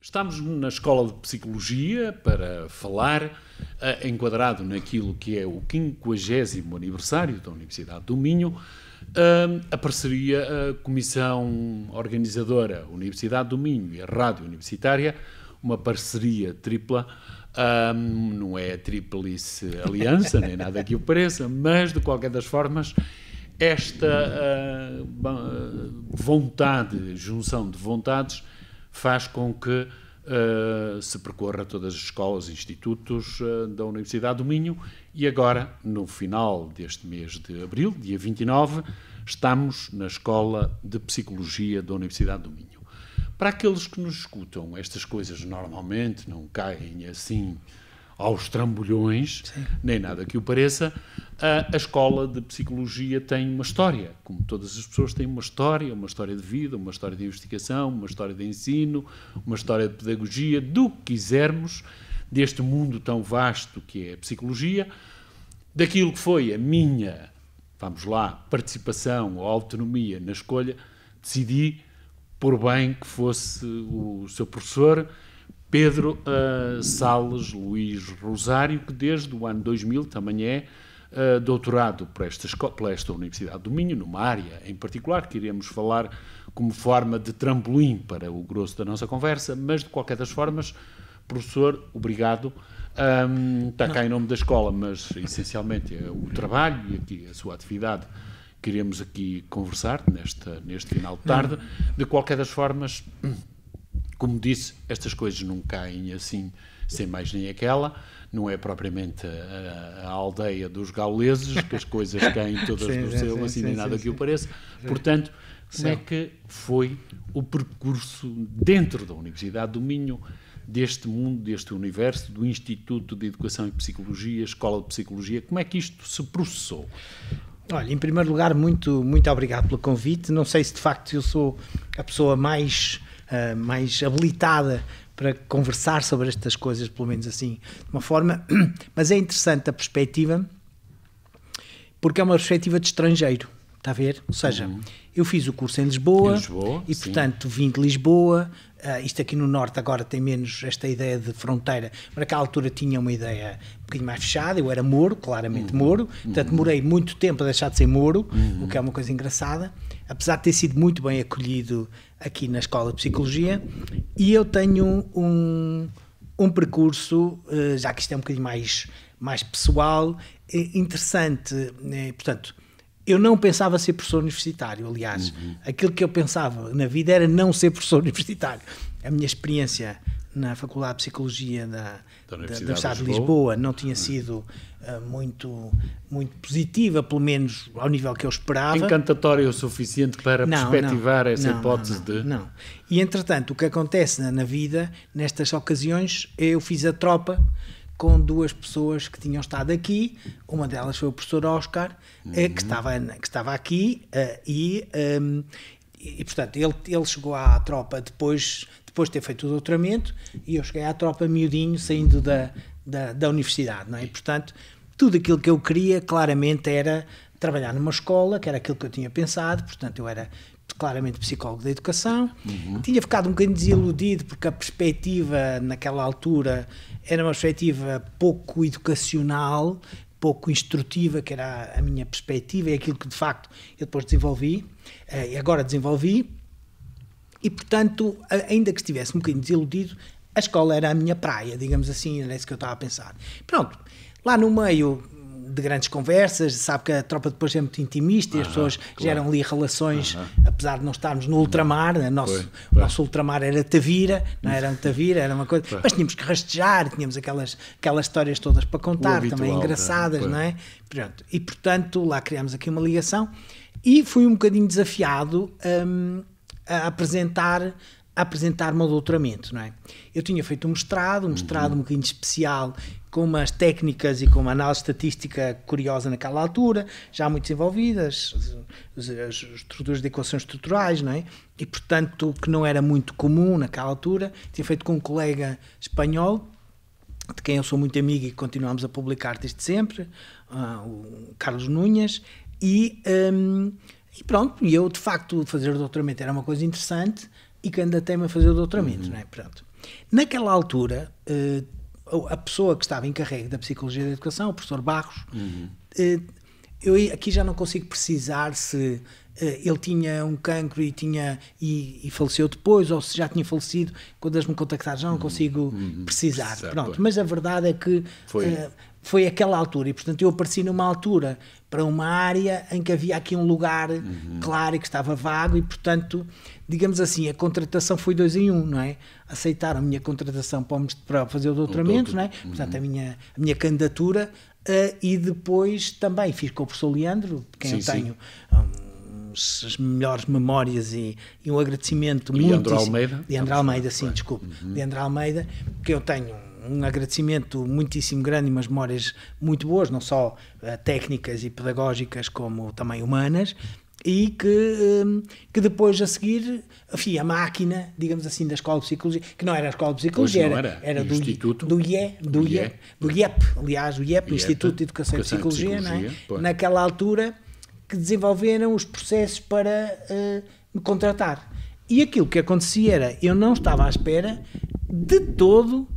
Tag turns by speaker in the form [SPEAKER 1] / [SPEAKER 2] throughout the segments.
[SPEAKER 1] Estamos na Escola de Psicologia para falar, enquadrado naquilo que é o 50º aniversário da Universidade do Minho, a parceria, a Comissão Organizadora Universidade do Minho e a Rádio Universitária, uma parceria tripla, não é a tríplice aliança, nem nada que o pareça, mas de qualquer das formas, esta vontade, junção de vontades, faz com que se percorra todas as escolas e institutos da Universidade do Minho e agora, no final deste mês de abril, dia 29, estamos na Escola de Psicologia da Universidade do Minho. Para aqueles que nos escutam, estas coisas normalmente não caem assim aos trambolhões, sim, nem nada que o pareça. A Escola de Psicologia tem uma história, como todas as pessoas têm uma história de vida, uma história de investigação, uma história de ensino, uma história de pedagogia, do que quisermos, deste mundo tão vasto que é a psicologia, daquilo que foi a minha, vamos lá, participação ou autonomia na escolha, decidi, por bem que fosse o seu professor, Pedro Salles Luís Rosário, que desde o ano 2000 também é doutorado por esta Universidade do Minho, numa área em particular, que iremos falar como forma de trampolim para o grosso da nossa conversa, mas de qualquer das formas, professor, obrigado. Está cá em nome da escola, mas essencialmente é o trabalho e aqui a sua atividade que iremos aqui conversar neste final de tarde. De qualquer das formas, como disse, estas coisas não caem assim, sem mais nem aquela. Não é propriamente a aldeia dos gauleses, que as coisas caem todas do céu, assim, nem nada que o pareça. Portanto, como é que foi o percurso dentro da Universidade do Minho, deste mundo, deste universo, do Instituto de Educação e Psicologia, Escola de Psicologia? Como é que isto se processou?
[SPEAKER 2] Olha, em primeiro lugar, muito obrigado pelo convite. Não sei se de facto eu sou a pessoa mais habilitada para conversar sobre estas coisas, pelo menos assim, de uma forma, mas é interessante a perspectiva, porque é uma perspectiva de estrangeiro, está a ver? Ou seja, eu fiz o curso em Lisboa e, sim, portanto, vim de Lisboa. Isto aqui no Norte agora tem menos esta ideia de fronteira, mas naquela altura tinha uma ideia um bocadinho mais fechada. Eu era mouro, claramente mouro, portanto demorei muito tempo a deixar de ser mouro, o que é uma coisa engraçada, apesar de ter sido muito bem acolhido aqui na Escola de Psicologia. E eu tenho um percurso, já que isto é um bocadinho mais pessoal, interessante, portanto, eu não pensava ser professor universitário, aliás, aquilo que eu pensava na vida era não ser professor universitário. A minha experiência na Faculdade de Psicologia da Universidade de Lisboa não tinha sido muito positiva, pelo menos ao nível que eu esperava.
[SPEAKER 1] Encantatória o suficiente para perspectivar essa hipótese de...
[SPEAKER 2] Não. E, entretanto, o que acontece na vida, nestas ocasiões, eu fiz a tropa com duas pessoas que tinham estado aqui. Uma delas foi o professor Oscar, que estava aqui, e portanto, ele chegou à tropa depois de ter feito o doutoramento, e eu cheguei à tropa miudinho, saindo da universidade, não é? E, portanto, tudo aquilo que eu queria, claramente, era trabalhar numa escola, que era aquilo que eu tinha pensado. Portanto, eu era claramente psicólogo da educação. Tinha ficado um bocadinho desiludido, porque a perspectiva, naquela altura, era uma perspectiva pouco educacional, pouco instrutiva, que era a minha perspectiva, é aquilo que, de facto, eu depois desenvolvi, e agora desenvolvi. E, portanto, ainda que estivesse um bocadinho desiludido, a escola era a minha praia, digamos assim, era isso que eu estava a pensar. Pronto, lá no meio de grandes conversas, sabe que a tropa depois é muito intimista e as pessoas geram ali relações, apesar de não estarmos no ultramar, o nosso ultramar era Tavira, não era Tavira, era uma coisa, mas tínhamos que rastejar, tínhamos aquelas histórias todas para contar, também engraçadas, não é? Pronto. E, portanto, lá criámos aqui uma ligação e fui um bocadinho desafiado a apresentar-me ao doutoramento, não é? Eu tinha feito um mestrado um bocadinho especial, com umas técnicas e com uma análise estatística curiosa naquela altura, já muito desenvolvidas, as estruturas de equações estruturais, não é? E, portanto, que não era muito comum naquela altura. Tinha feito com um colega espanhol, de quem eu sou muito amigo e continuamos a publicar desde sempre, o Carlos Núñez, e pronto, e eu, de facto, fazer o doutoramento era uma coisa interessante, e candidatei-me a fazer o doutoramento, não é? Pronto. Naquela altura, a pessoa que estava encarregue da Psicologia da Educação, o professor Barros, eu aqui já não consigo precisar se ele tinha um cancro e faleceu depois, ou se já tinha falecido quando eles me contactaram, já não consigo precisar. Pronto. Mas a verdade é que foi aquela altura, e portanto eu apareci numa altura para uma área em que havia aqui um lugar claro e que estava vago, e portanto, digamos assim, a contratação foi 2 em 1, não é? Aceitaram a minha contratação para fazer o doutoramento, não é? Portanto, a minha candidatura, e depois também fiz com o professor Leandro, de quem eu tenho as melhores memórias e um agradecimento muito...
[SPEAKER 1] Leandro Almeida?
[SPEAKER 2] Leandro Almeida, sim, desculpe. Leandro Almeida, que eu tenho um agradecimento muitíssimo grande e umas memórias muito boas, não só técnicas e pedagógicas, como também humanas, e que depois a seguir, enfim, a máquina, digamos assim, da Escola de Psicologia, que não era a Escola de Psicologia, era do Instituto, do IEP, aliás, o IEP, Instituto de Educação e Psicologia, não é? Naquela altura, que desenvolveram os processos para me contratar. E aquilo que acontecia era, eu não estava à espera de todo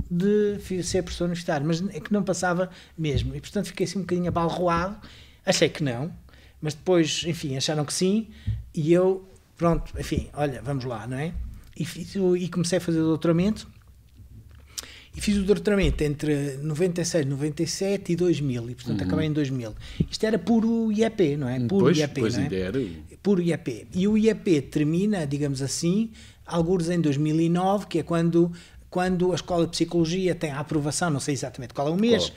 [SPEAKER 2] de ser professor universitário, mas é que não passava mesmo, e portanto fiquei assim um bocadinho abalroado, achei que não, mas depois, enfim, acharam que sim, e eu, pronto, enfim, olha, vamos lá, não é? E comecei a fazer o doutoramento, e fiz o doutoramento entre 96, 97 e 2000, e portanto acabei em 2000. Isto era puro IEP, não é? Puro IEP, não é? Puro IEP. E o IEP termina, digamos assim, algures em 2009, que é quando a Escola de Psicologia tem a aprovação, não sei exatamente qual é o mês,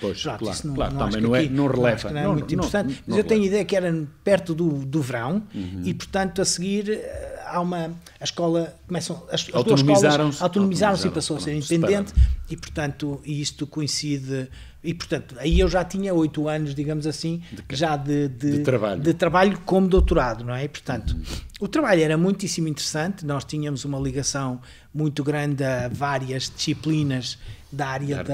[SPEAKER 1] não releva,
[SPEAKER 2] não é muito importante, mas eu tenho a ideia que era perto do verão, e portanto a seguir a escola, começam as duas escolas autonomizaram-se e passou a ser independente, e portanto isto coincide, e portanto aí eu já tinha 8 anos, digamos assim, de trabalho como doutorado, não é? E portanto o trabalho era muitíssimo interessante, nós tínhamos uma ligação muito grande a várias disciplinas da área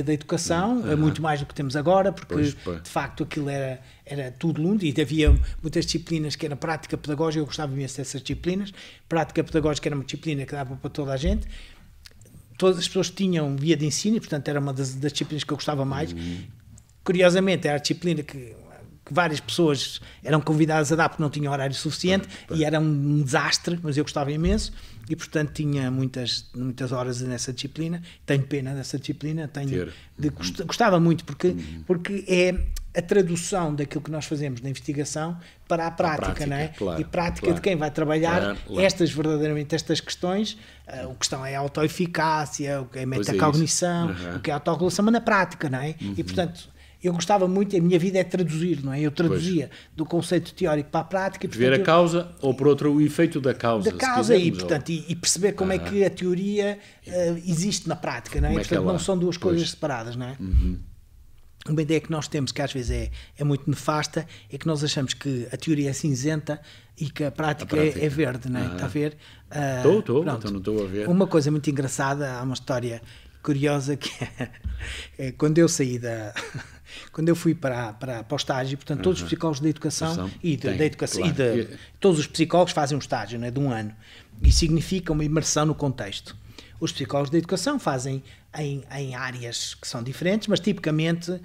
[SPEAKER 2] da educação, muito mais do que temos agora, porque de facto aquilo era tudo lindo, e havia muitas disciplinas que era prática pedagógica, eu gostava imenso dessas disciplinas. Prática pedagógica era uma disciplina que dava para toda a gente, todas as pessoas tinham via de ensino, e portanto era uma das disciplinas que eu gostava mais. Curiosamente era a disciplina que várias pessoas eram convidadas a dar porque não tinham horário suficiente, e era um desastre, mas eu gostava imenso, e portanto tinha muitas horas nessa disciplina. Tenho pena dessa disciplina, gostava muito, porque é a tradução daquilo que nós fazemos na investigação para a prática, não é? E prática de quem vai trabalhar verdadeiramente estas questões. A questão é a autoeficácia, o que é metacognição, o que é a autorregulação, mas na prática, não é? E portanto eu gostava muito, a minha vida é traduzir, não é? Eu traduzia do conceito teórico para a prática. E, portanto,
[SPEAKER 1] ver a causa, ou por outro, o efeito da causa.
[SPEAKER 2] Da causa, portanto, e perceber como é que a teoria existe na prática, não é? Portanto, não são duas coisas separadas, não é? Uma ideia que nós temos, que às vezes é muito nefasta, é que nós achamos que a teoria é cinzenta e que a prática é verde, não é? Está a ver?
[SPEAKER 1] Então não estou a ver.
[SPEAKER 2] Uma coisa muito engraçada, há uma história curiosa que é quando eu saí quando eu fui para o estágio, portanto, todos os psicólogos da educação todos os psicólogos fazem um estágio, não é, de 1 ano, e significa uma imersão no contexto. Os psicólogos da educação fazem em áreas que são diferentes, mas tipicamente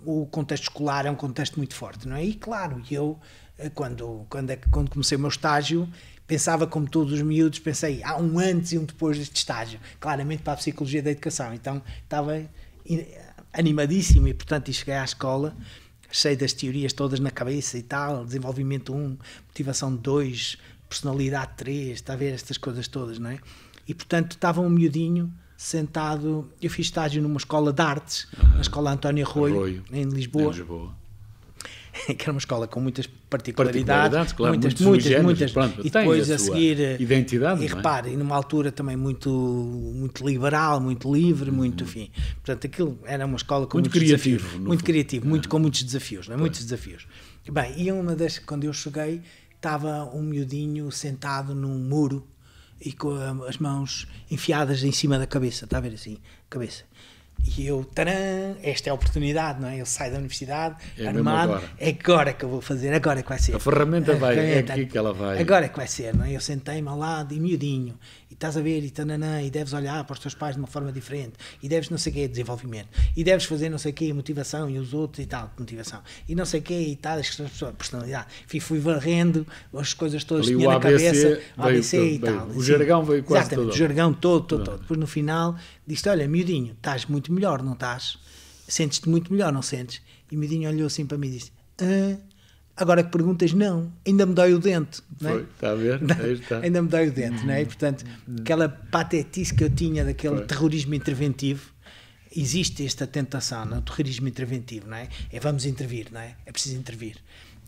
[SPEAKER 2] o contexto escolar é um contexto muito forte, não é? E claro, eu quando comecei o meu estágio, pensava, como todos os miúdos, pensei, há um antes e um depois deste estágio, claramente para a Psicologia da Educação. Então estava animadíssimo, e portanto cheguei à escola cheio das teorias todas na cabeça e tal, desenvolvimento 1, motivação 2, personalidade 3, está a ver estas coisas todas, não é? E portanto estava um miudinho sentado, eu fiz estágio numa escola de artes, na escola António Arroio, em Lisboa. Que era uma escola com muitas particularidades,
[SPEAKER 1] claro,
[SPEAKER 2] muitas,
[SPEAKER 1] pronto,
[SPEAKER 2] e depois a seguir
[SPEAKER 1] identidade,
[SPEAKER 2] e repare, numa altura também muito liberal, muito livre, muito, enfim, portanto aquilo era uma escola com
[SPEAKER 1] muito
[SPEAKER 2] criativo,
[SPEAKER 1] desafios,
[SPEAKER 2] muito criativo, com muitos desafios, não é? Muitos desafios. Bem, e quando eu cheguei, estava um miudinho sentado num muro e com as mãos enfiadas em cima da cabeça, está a ver assim, cabeça. E eu, taran, esta é a oportunidade, não é? Ele sai da universidade,
[SPEAKER 1] É
[SPEAKER 2] armado,
[SPEAKER 1] mesmo agora.
[SPEAKER 2] é agora que eu vou fazer, agora é que vai ser.
[SPEAKER 1] A ferramenta é
[SPEAKER 2] ferramenta,
[SPEAKER 1] aqui que ela vai.
[SPEAKER 2] Agora é que vai ser, não é? Eu sentei-me ao lado e miudinho, e estás a ver, e tananã, e deves olhar para os teus pais de uma forma diferente, e deves não sei o quê, desenvolvimento, e deves fazer não sei o quê, motivação, e os outros e tal, motivação, e não sei o quê, e tal, as questões de pessoa, personalidade. Enfim, fui varrendo as coisas todas que
[SPEAKER 1] Ali
[SPEAKER 2] tinha
[SPEAKER 1] o
[SPEAKER 2] na
[SPEAKER 1] ABC
[SPEAKER 2] cabeça, o
[SPEAKER 1] veio
[SPEAKER 2] ABC e
[SPEAKER 1] todo,
[SPEAKER 2] tal.
[SPEAKER 1] veio. O jargão veio quase
[SPEAKER 2] exatamente,
[SPEAKER 1] todo.
[SPEAKER 2] o jargão todo. Depois no final disse: olha, miudinho, estás muito melhor, não estás? Sentes-te muito melhor, não sentes? E o miudinho olhou assim para mim e disse: agora que perguntas, não, ainda me dói o dente. Não é?
[SPEAKER 1] Foi, está a ver? Aí está.
[SPEAKER 2] Ainda me dói o dente, não é? E, portanto, aquela patetice que eu tinha daquele terrorismo interventivo, existe esta tentação, não? O terrorismo interventivo, não é? É vamos intervir, não é? É preciso intervir.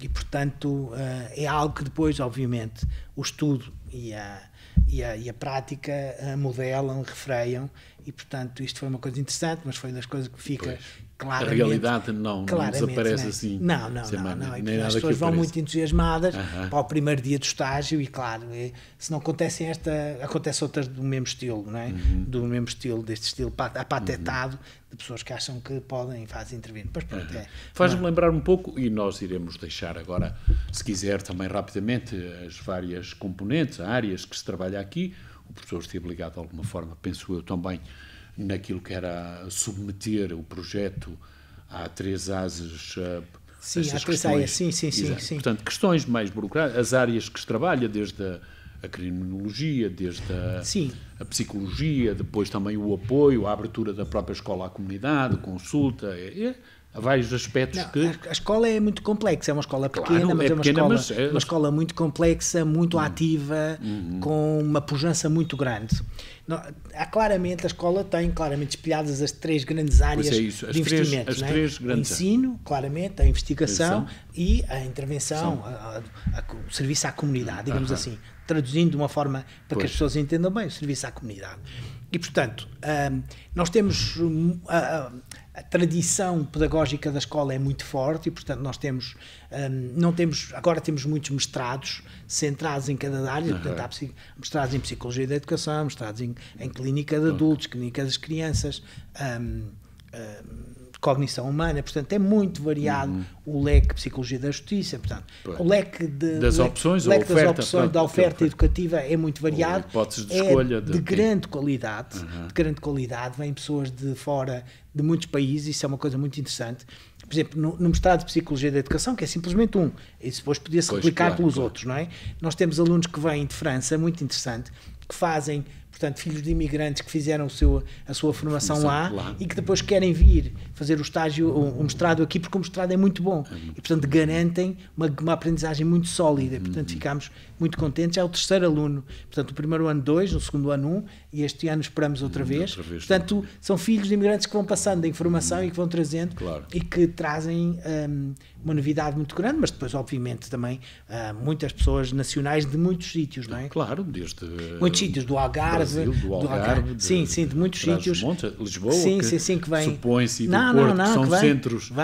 [SPEAKER 2] E, portanto, é algo que depois, obviamente, o estudo e a prática modelam, refreiam, e, portanto, isto foi uma coisa interessante, mas foi das coisas que fica claramente...
[SPEAKER 1] A realidade não desaparece assim.
[SPEAKER 2] Não. E as pessoas vão muito entusiasmadas para o primeiro dia do estágio e, claro, se não acontecem acontecem outras do mesmo estilo, não é? Do mesmo estilo, deste estilo apatetado, de pessoas que acham que podem e fazem intervir. Pois pronto,
[SPEAKER 1] Faz-me lembrar um pouco, e nós iremos deixar agora, se quiser também rapidamente, as várias componentes, áreas que se trabalha aqui. O professor esteve ligado de alguma forma, penso eu também, naquilo que era submeter o projeto a 3 ases.
[SPEAKER 2] Sim, há 3 áreas, sim.
[SPEAKER 1] Portanto, questões mais burocráticas, as áreas que se trabalha, desde a criminologia, desde a psicologia, depois também o apoio, a abertura da própria escola à comunidade, consulta, há vários aspectos que...
[SPEAKER 2] A escola é muito complexa, é uma escola pequena,
[SPEAKER 1] Claro,
[SPEAKER 2] mas uma escola muito complexa, muito ativa, com uma pujança muito grande. A escola tem claramente espelhadas as 3 grandes áreas de investimentos. O ensino, claramente, a investigação e a intervenção, o serviço à comunidade, digamos assim, traduzindo de uma forma para que as pessoas entendam bem, o serviço à comunidade. E, portanto, nós temos... A tradição pedagógica da escola é muito forte e, portanto, nós temos, agora temos muitos mestrados centrados em cada área, portanto, há mestrados em Psicologia da Educação, mestrados em Clínica de Adultos, Clínica das Crianças, Cognição Humana, portanto, é muito variado o leque de Psicologia da Justiça, portanto, o leque
[SPEAKER 1] das opções,
[SPEAKER 2] da oferta educativa é muito variado,
[SPEAKER 1] hipóteses de escolha
[SPEAKER 2] de grande qualidade, vêm pessoas de fora de muitos países, isso é uma coisa muito interessante. Por exemplo, no mestrado de Psicologia da Educação, que é simplesmente e depois podia-se replicar pelos outros, não é? Nós temos alunos que vêm de França, muito interessante, que fazem, portanto, filhos de imigrantes que fizeram a sua formação lá e que depois querem vir fazer o estágio, o mestrado aqui, porque o mestrado é muito bom e, portanto, garantem uma aprendizagem muito sólida. Portanto, ficamos muito contentes. É o 3º aluno, portanto, o primeiro ano 2, o segundo ano 1 e este ano esperamos outra vez. Portanto, são filhos de imigrantes que vão passando a informação e que vão trazendo e que trazem uma novidade muito grande, mas depois, obviamente, também muitas pessoas nacionais de muitos sítios, não é?
[SPEAKER 1] Claro, desde...
[SPEAKER 2] Muitos sítios, do Algarve, de muitos sítios.
[SPEAKER 1] Lisboa,
[SPEAKER 2] que vem.
[SPEAKER 1] Supõe-se, que são centros de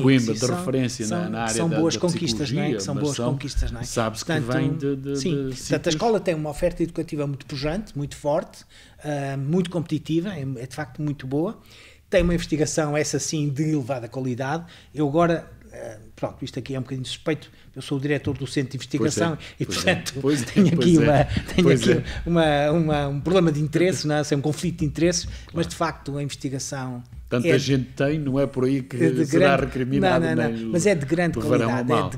[SPEAKER 1] Coimbra, de referência na área
[SPEAKER 2] são
[SPEAKER 1] da
[SPEAKER 2] boas conquistas, não é? São boas conquistas, não é?
[SPEAKER 1] Sabe-se que vem de
[SPEAKER 2] portanto, a escola tem uma oferta educativa muito pujante, muito forte, muito competitiva, é de facto muito boa. Tem uma investigação, essa sim, de elevada qualidade. Eu agora... pronto, isto aqui é um bocadinho suspeito, eu sou o diretor do Centro de Investigação e, portanto, tenho aqui um problema de interesse, não é? Um conflito de interesses, mas de facto a investigação...
[SPEAKER 1] Tanta gente tem, não é por aí que será recriminado.
[SPEAKER 2] Não, mas é de grande qualidade,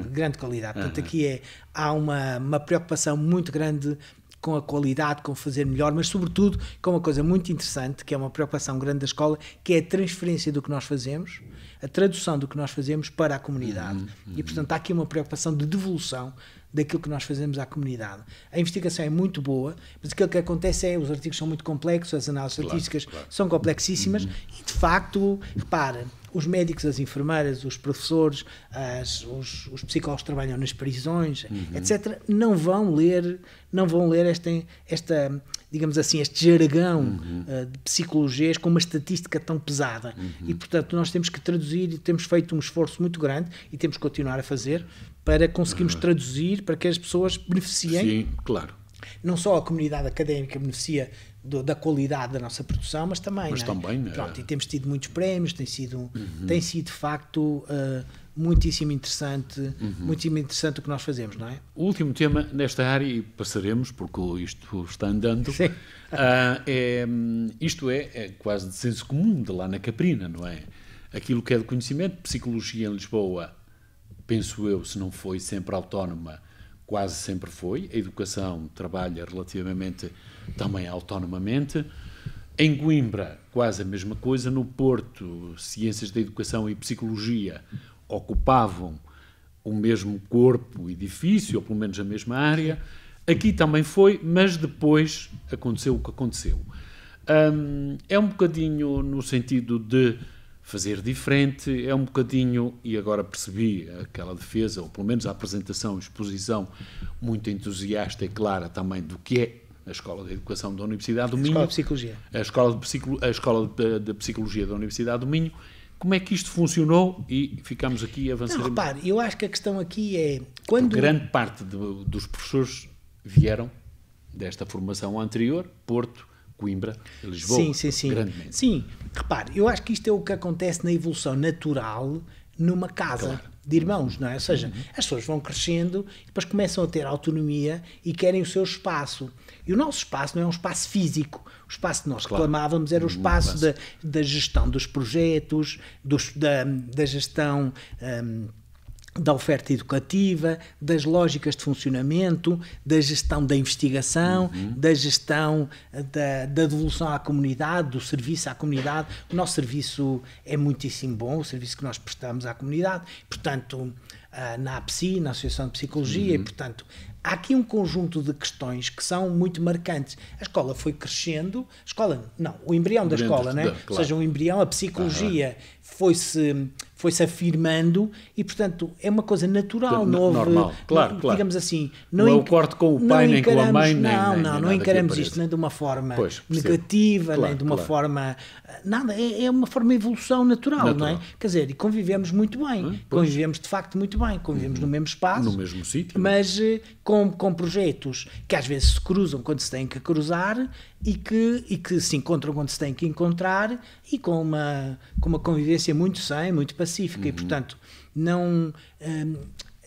[SPEAKER 2] grande qualidade. Portanto, aqui há uma preocupação muito grande com a qualidade, com fazer melhor, mas sobretudo com uma coisa muito interessante, que é uma preocupação grande da escola, que é a transferência do que nós fazemos, a tradução do que nós fazemos para a comunidade. E, portanto, há aqui uma preocupação de devolução daquilo que nós fazemos à comunidade. A investigação é muito boa, mas aquilo que acontece é os artigos são muito complexos, as análises estatísticas são complexíssimas e, de facto, repara, os médicos, as enfermeiras, os professores, os psicólogos que trabalham nas prisões, etc., não vão ler esta digamos assim, este jargão de psicologias com uma estatística tão pesada. E, portanto, nós temos que traduzir e temos feito um esforço muito grande e temos que continuar a fazer para conseguirmos traduzir para que as pessoas beneficiem.
[SPEAKER 1] Sim, claro.
[SPEAKER 2] Não só a comunidade académica beneficia da qualidade da nossa produção, mas também,
[SPEAKER 1] Mas também,
[SPEAKER 2] pronto, e temos tido muitos prémios, tem sido de facto muitíssimo interessante o que nós fazemos, não é?
[SPEAKER 1] O último tema nesta área, e passaremos, porque isto está andando, isto é quase de senso comum de lá na Caprina, não é? Aquilo que é de conhecimento, psicologia em Lisboa, penso eu, se não foi sempre autónoma, quase sempre foi. A educação trabalha relativamente também autonomamente. Em Coimbra, quase a mesma coisa. No Porto, ciências da educação e psicologia ocupavam o mesmo corpo, edifício, ou pelo menos a mesma área. Aqui também foi, mas depois aconteceu o que aconteceu. É um bocadinho no sentido de fazer diferente, é um bocadinho, e agora percebi aquela defesa, ou pelo menos a apresentação, a exposição muito entusiasta e clara também do que é a Escola de Educação da Universidade do Minho.
[SPEAKER 2] A Escola de Psicologia.
[SPEAKER 1] A Escola de Psicologia da Universidade do Minho. Como é que isto funcionou? E ficamos aqui e avançaremos.
[SPEAKER 2] Não, repare, eu acho que a questão aqui é... quando
[SPEAKER 1] grande parte dos professores vieram desta formação anterior, Porto, Coimbra, Lisboa,
[SPEAKER 2] sim.
[SPEAKER 1] grandemente.
[SPEAKER 2] Sim, repare, eu acho que isto é o que acontece na evolução natural numa casa de irmãos, não é? Ou seja, as pessoas vão crescendo e depois começam a ter autonomia e querem o seu espaço. E o nosso espaço não é um espaço físico. O espaço que nós reclamávamos era o espaço da gestão dos projetos, da gestão... da oferta educativa, das lógicas de funcionamento, da gestão da investigação, da gestão da devolução à comunidade, do serviço à comunidade. O nosso serviço é muitíssimo bom, o serviço que nós prestamos à comunidade, portanto, na APSI, na Associação de Psicologia, e, portanto, há aqui um conjunto de questões que são muito marcantes. A escola foi crescendo, o embrião da escola, né? Claro. Ou seja, o embrião, a psicologia foi-se afirmando e, portanto, é uma coisa natural,
[SPEAKER 1] normal, claro.
[SPEAKER 2] Digamos assim.
[SPEAKER 1] Não é o corte com o pai, nem com a mãe,
[SPEAKER 2] não encaramos isto nem de uma forma negativa, nem de uma forma... Nada, é uma forma de evolução natural, não é? Quer dizer, e convivemos muito bem, convivemos de facto muito bem, convivemos no mesmo espaço,
[SPEAKER 1] no mesmo sítio,
[SPEAKER 2] mas com projetos que às vezes se cruzam quando se têm que cruzar e que se encontram quando se têm que encontrar e com uma convivência muito sã, muito pacífica e, portanto, não...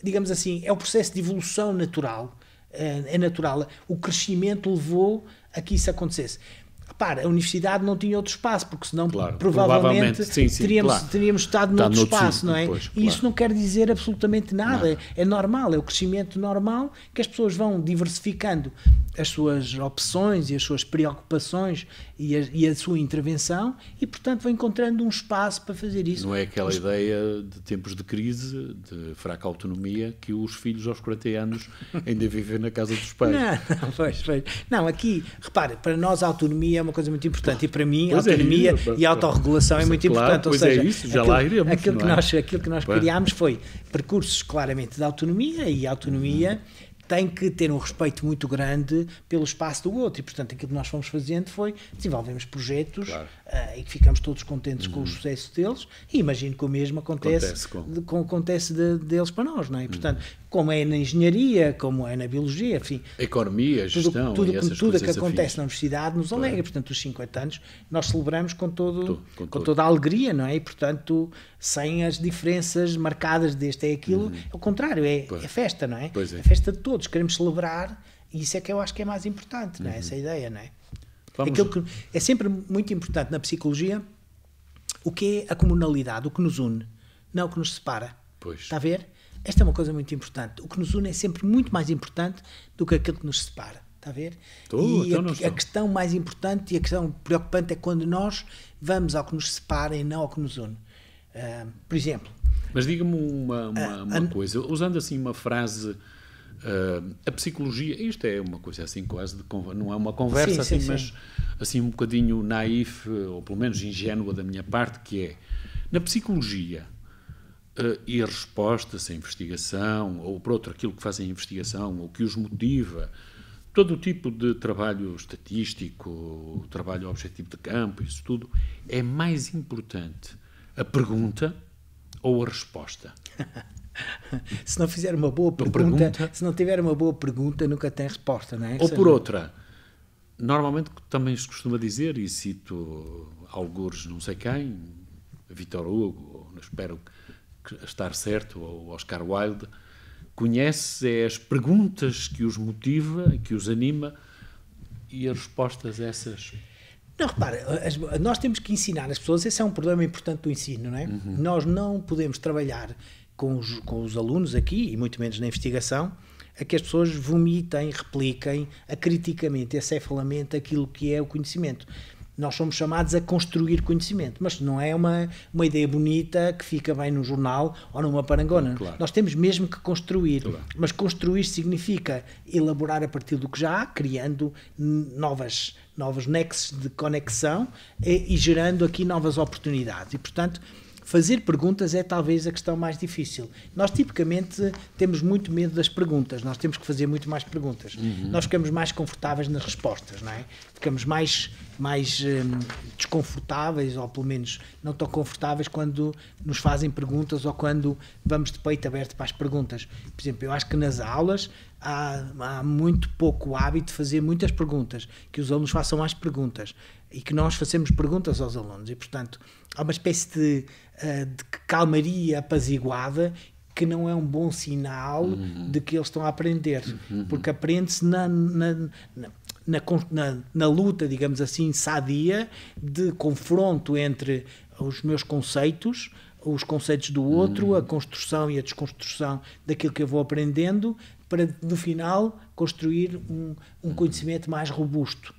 [SPEAKER 2] digamos assim, é o processo de evolução natural. É natural. O crescimento levou a que isso acontecesse. Repara, a universidade não tinha outro espaço, porque senão provavelmente teríamos estado noutro espaço, não é? E isso não quer dizer absolutamente nada. É normal, é o crescimento normal que as pessoas vão diversificando as suas opções e as suas preocupações e a sua intervenção e, portanto, vão encontrando um espaço para fazer isso.
[SPEAKER 1] Não é aquela ideia de tempos de crise, de fraca autonomia, que os filhos aos 40 anos ainda vivem na casa dos pais.
[SPEAKER 2] Não, aqui, repare, para nós a autonomia é uma coisa muito importante e para mim a autonomia e a autorregulação é muito importante. Ou seja,
[SPEAKER 1] é isso, já lá iremos.
[SPEAKER 2] Aquilo que nós criámos foi percursos claramente de autonomia e a autonomia tem que ter um respeito muito grande pelo espaço do outro e, portanto, aquilo que nós fomos fazendo foi desenvolvemos projetos e que ficamos todos contentes com o sucesso deles e imagino que o mesmo acontece deles para nós, não é? E, portanto, como é na engenharia, como é na biologia, enfim...
[SPEAKER 1] A economia, a gestão
[SPEAKER 2] tudo o que acontece na universidade nos alegra. Portanto, os 50 anos nós celebramos com toda a alegria, não é? E, portanto, sem as diferenças marcadas deste é aquilo, é o contrário, é festa, não é? É festa de todos, queremos celebrar e isso é que eu acho que é mais importante, não é? Essa ideia, não é? Aquilo que é sempre muito importante na psicologia, o que é a comunalidade, o que nos une, não o que nos separa. Está a ver? Esta é uma coisa muito importante. O que nos une é sempre muito mais importante do que aquilo que nos separa. Está a ver? A questão mais importante e a questão preocupante é quando nós vamos ao que nos separa e não ao que nos une. Por exemplo...
[SPEAKER 1] Mas diga-me uma coisa, usando assim uma frase... a psicologia, isto é uma coisa assim quase não é uma conversa mas assim um bocadinho naif, ou pelo menos ingênua da minha parte, que é, na psicologia e as respostas à investigação, ou por outro, aquilo que fazem a investigação, ou que os motiva, todo o tipo de trabalho estatístico, trabalho objetivo de campo, isso tudo, é mais importante a pergunta ou a resposta?
[SPEAKER 2] Se não fizer uma boa pergunta, se não tiver uma boa pergunta, nunca tem resposta, não é?
[SPEAKER 1] Ou por outra, normalmente também se costuma dizer, e cito algures não sei quem, Victor Hugo, ou espero estar certo, ou Oscar Wilde, conhece as perguntas que os motiva, que os anima, e as respostas essas.
[SPEAKER 2] Não, repara, nós temos que ensinar as pessoas, esse é um problema importante do ensino, não é? Nós não podemos trabalhar com os alunos aqui, e muito menos na investigação, a que as pessoas vomitem, repliquem acriticamente, acefalamente aquilo que é o conhecimento. Nós somos chamados a construir conhecimento, mas não é uma ideia bonita que fica bem num jornal ou numa parangona.
[SPEAKER 1] Claro.
[SPEAKER 2] Nós temos mesmo que construir,
[SPEAKER 1] claro.
[SPEAKER 2] Mas construir significa elaborar a partir do que já há, criando novos nexos de conexão e gerando aqui novas oportunidades. E, portanto, fazer perguntas é talvez a questão mais difícil. Nós tipicamente temos muito medo das perguntas, nós temos que fazer muito mais perguntas. Nós ficamos mais confortáveis nas respostas, não é? Ficamos mais desconfortáveis, ou pelo menos não tão confortáveis quando nos fazem perguntas ou quando vamos de peito aberto para as perguntas. Por exemplo, eu acho que nas aulas há muito pouco hábito de fazer muitas perguntas, que os alunos façam mais perguntas e que nós façamos perguntas aos alunos, e portanto há uma espécie de calmaria apaziguada que não é um bom sinal de que eles estão a aprender, porque aprende-se na luta, digamos assim, sadia, de confronto entre os meus conceitos, os conceitos do outro, a construção e a desconstrução daquilo que eu vou aprendendo, para no final construir um conhecimento mais robusto.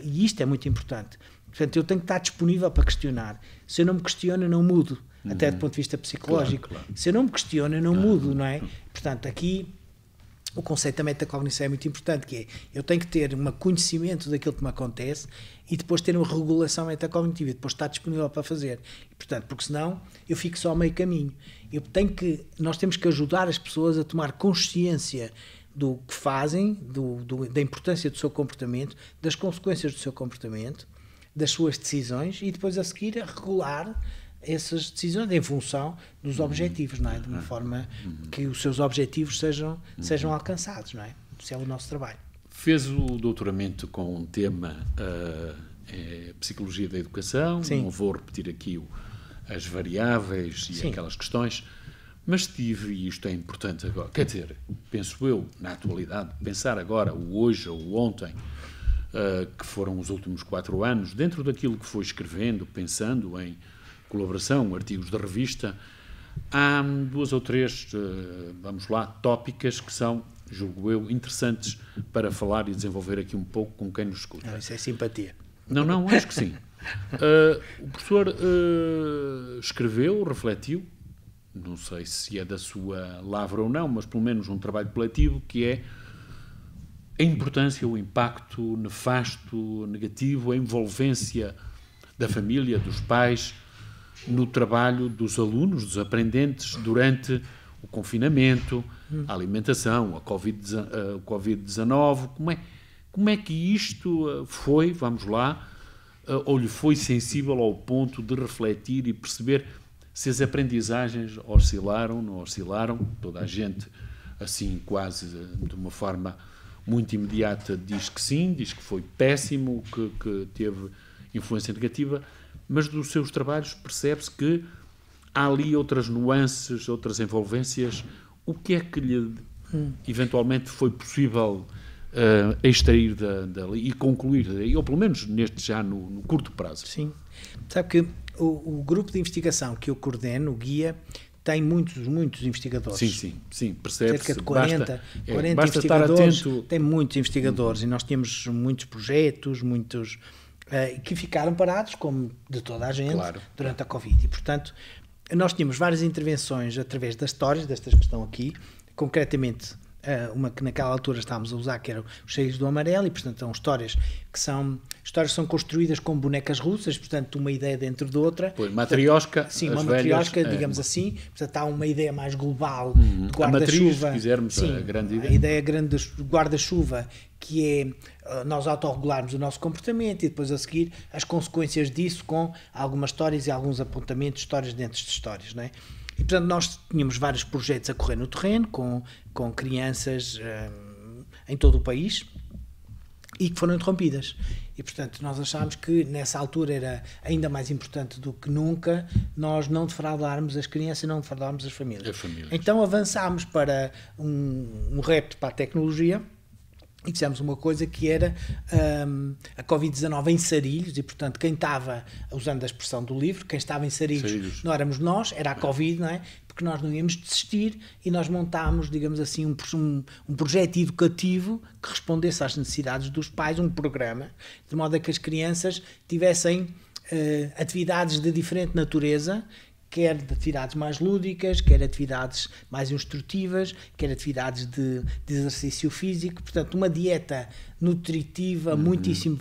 [SPEAKER 2] E isto é muito importante. Portanto, eu tenho que estar disponível para questionar. Se eu não me questiono, eu não mudo, até do ponto de vista psicológico.
[SPEAKER 1] Claro.
[SPEAKER 2] Se eu não me questiono, eu não mudo, não é? Portanto, aqui o conceito da metacognição é muito importante, que é, eu tenho que ter um conhecimento daquilo que me acontece e depois ter uma regulação metacognitiva e depois estar disponível para fazer. E, portanto, porque senão eu fico só a meio caminho. Nós temos que ajudar as pessoas a tomar consciência do que fazem, da importância do seu comportamento, das consequências do seu comportamento, das suas decisões, e depois a seguir a regular essas decisões em função dos objetivos, não é? De uma forma que os seus objetivos sejam alcançados, não é? Isso é o nosso trabalho.
[SPEAKER 1] Fez o doutoramento com um tema Psicologia da Educação.
[SPEAKER 2] Sim.
[SPEAKER 1] Não vou repetir aqui as variáveis e
[SPEAKER 2] Sim.
[SPEAKER 1] aquelas questões, mas tive, e isto é importante agora, quer dizer, penso eu, na atualidade, pensar agora, o hoje ou o ontem, que foram os últimos 4 anos, dentro daquilo que foi escrevendo, pensando em colaboração, artigos de revista, há 2 ou 3, vamos lá, tópicas que são, julgo eu, interessantes para falar e desenvolver aqui um pouco com quem nos escuta.
[SPEAKER 2] Isso é simpatia.
[SPEAKER 1] Não, acho que sim. O professor escreveu, refletiu, não sei se é da sua lavra ou não, mas pelo menos um trabalho coletivo, que é a importância, o impacto nefasto, negativo, a envolvência da família, dos pais, no trabalho dos alunos, dos aprendentes, durante o confinamento, a alimentação, a Covid-19. Como é que isto foi, vamos lá, ou lhe foi sensível ao ponto de refletir e perceber se as aprendizagens oscilaram, não oscilaram? Toda a gente, assim, quase de uma forma muito imediata, diz que sim, diz que foi péssimo, que teve influência negativa, mas dos seus trabalhos percebe-se que há ali outras nuances, outras envolvências. O que é que lhe eventualmente foi possível extrair dali e concluir daí, ou pelo menos já no curto prazo?
[SPEAKER 2] Sim. Sabe que o grupo de investigação que eu coordeno, o guia, tem muitos investigadores.
[SPEAKER 1] Sim, percebe-se.
[SPEAKER 2] Cerca de 40
[SPEAKER 1] basta
[SPEAKER 2] investigadores.
[SPEAKER 1] Estar atento.
[SPEAKER 2] Tem muitos investigadores e nós tínhamos muitos projetos, que ficaram parados, como de toda a gente,
[SPEAKER 1] claro,
[SPEAKER 2] durante a Covid. E, portanto, nós tínhamos várias intervenções através das histórias, destas que estão aqui, concretamente uma que naquela altura estávamos a usar, que eram os Cheios do Amarelo, e portanto são histórias que são construídas com bonecas russas, portanto uma ideia dentro de outra.
[SPEAKER 1] Pois, matriosca.
[SPEAKER 2] Sim, uma matriosca, digamos assim, portanto há uma ideia mais global de guarda-chuva.
[SPEAKER 1] Se quisermos,
[SPEAKER 2] sim,
[SPEAKER 1] a grande ideia.
[SPEAKER 2] A ideia grande de guarda-chuva, que é nós autorregularmos o nosso comportamento e depois a seguir as consequências disso com algumas histórias e alguns apontamentos, histórias dentro de histórias, não é? E, portanto, nós tínhamos vários projetos a correr no terreno, com crianças em todo o país, e que foram interrompidas. E, portanto, nós achámos que nessa altura era ainda mais importante do que nunca nós não defraudarmos as crianças e não defraudarmos as famílias. Então avançámos para um repto para a tecnologia e fizemos uma coisa que era a Covid-19 em Sarilhos, e, portanto, quem estava, usando a expressão do livro, quem estava em Sarilhos não éramos nós, era a Covid, não é? Porque nós não íamos desistir e nós montámos, digamos assim, um projeto educativo que respondesse às necessidades dos pais, um programa, de modo a que as crianças tivessem atividades de diferente natureza, quer de atividades mais lúdicas, quer atividades mais instrutivas, quer atividades de exercício físico, portanto uma dieta nutritiva muitíssimo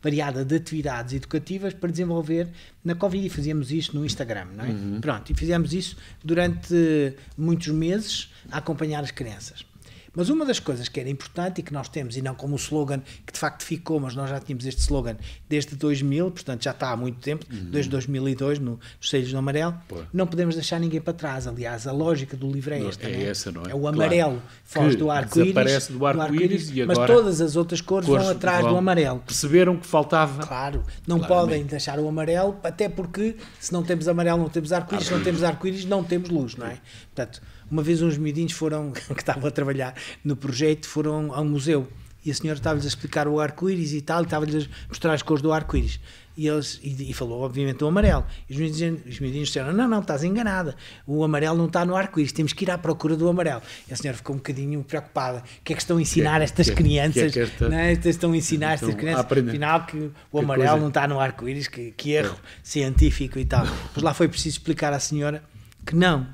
[SPEAKER 2] variada de atividades educativas para desenvolver na Covid, e fazíamos isto no Instagram, não é? Pronto, e fizemos isso durante muitos meses a acompanhar as crianças. Mas uma das coisas que era importante e que nós temos, e não como o slogan que de facto ficou, mas nós já tínhamos este slogan desde 2000, portanto já está há muito tempo, desde 2002, nos Cílios do Amarelo, não podemos deixar ninguém para trás. Aliás, a lógica do livro é esta,
[SPEAKER 1] essa, não é?
[SPEAKER 2] É o amarelo, foge do arco-íris,
[SPEAKER 1] desaparece do arco-íris, e agora
[SPEAKER 2] mas todas as outras cores vão atrás do amarelo.
[SPEAKER 1] Perceberam que faltava?
[SPEAKER 2] Claro, não podem deixar o amarelo, até porque se não temos amarelo não temos arco-íris, se não temos arco-íris não temos luz, não é? Portanto, uma vez uns miudinhos que estavam a trabalhar no projeto, foram a um museu e a senhora estava-lhes a explicar o arco-íris e tal, e estava-lhes a mostrar as cores do arco-íris e falou obviamente do amarelo, e os miudinhos disseram, não, estás enganada, o amarelo não está no arco-íris, temos que ir à procura do amarelo. E a senhora ficou um bocadinho preocupada, o que é que estão a ensinar estas crianças, estão a ensinar estas crianças, afinal que o amarelo não está no arco-íris, que erro científico e tal. Mas lá foi preciso explicar à senhora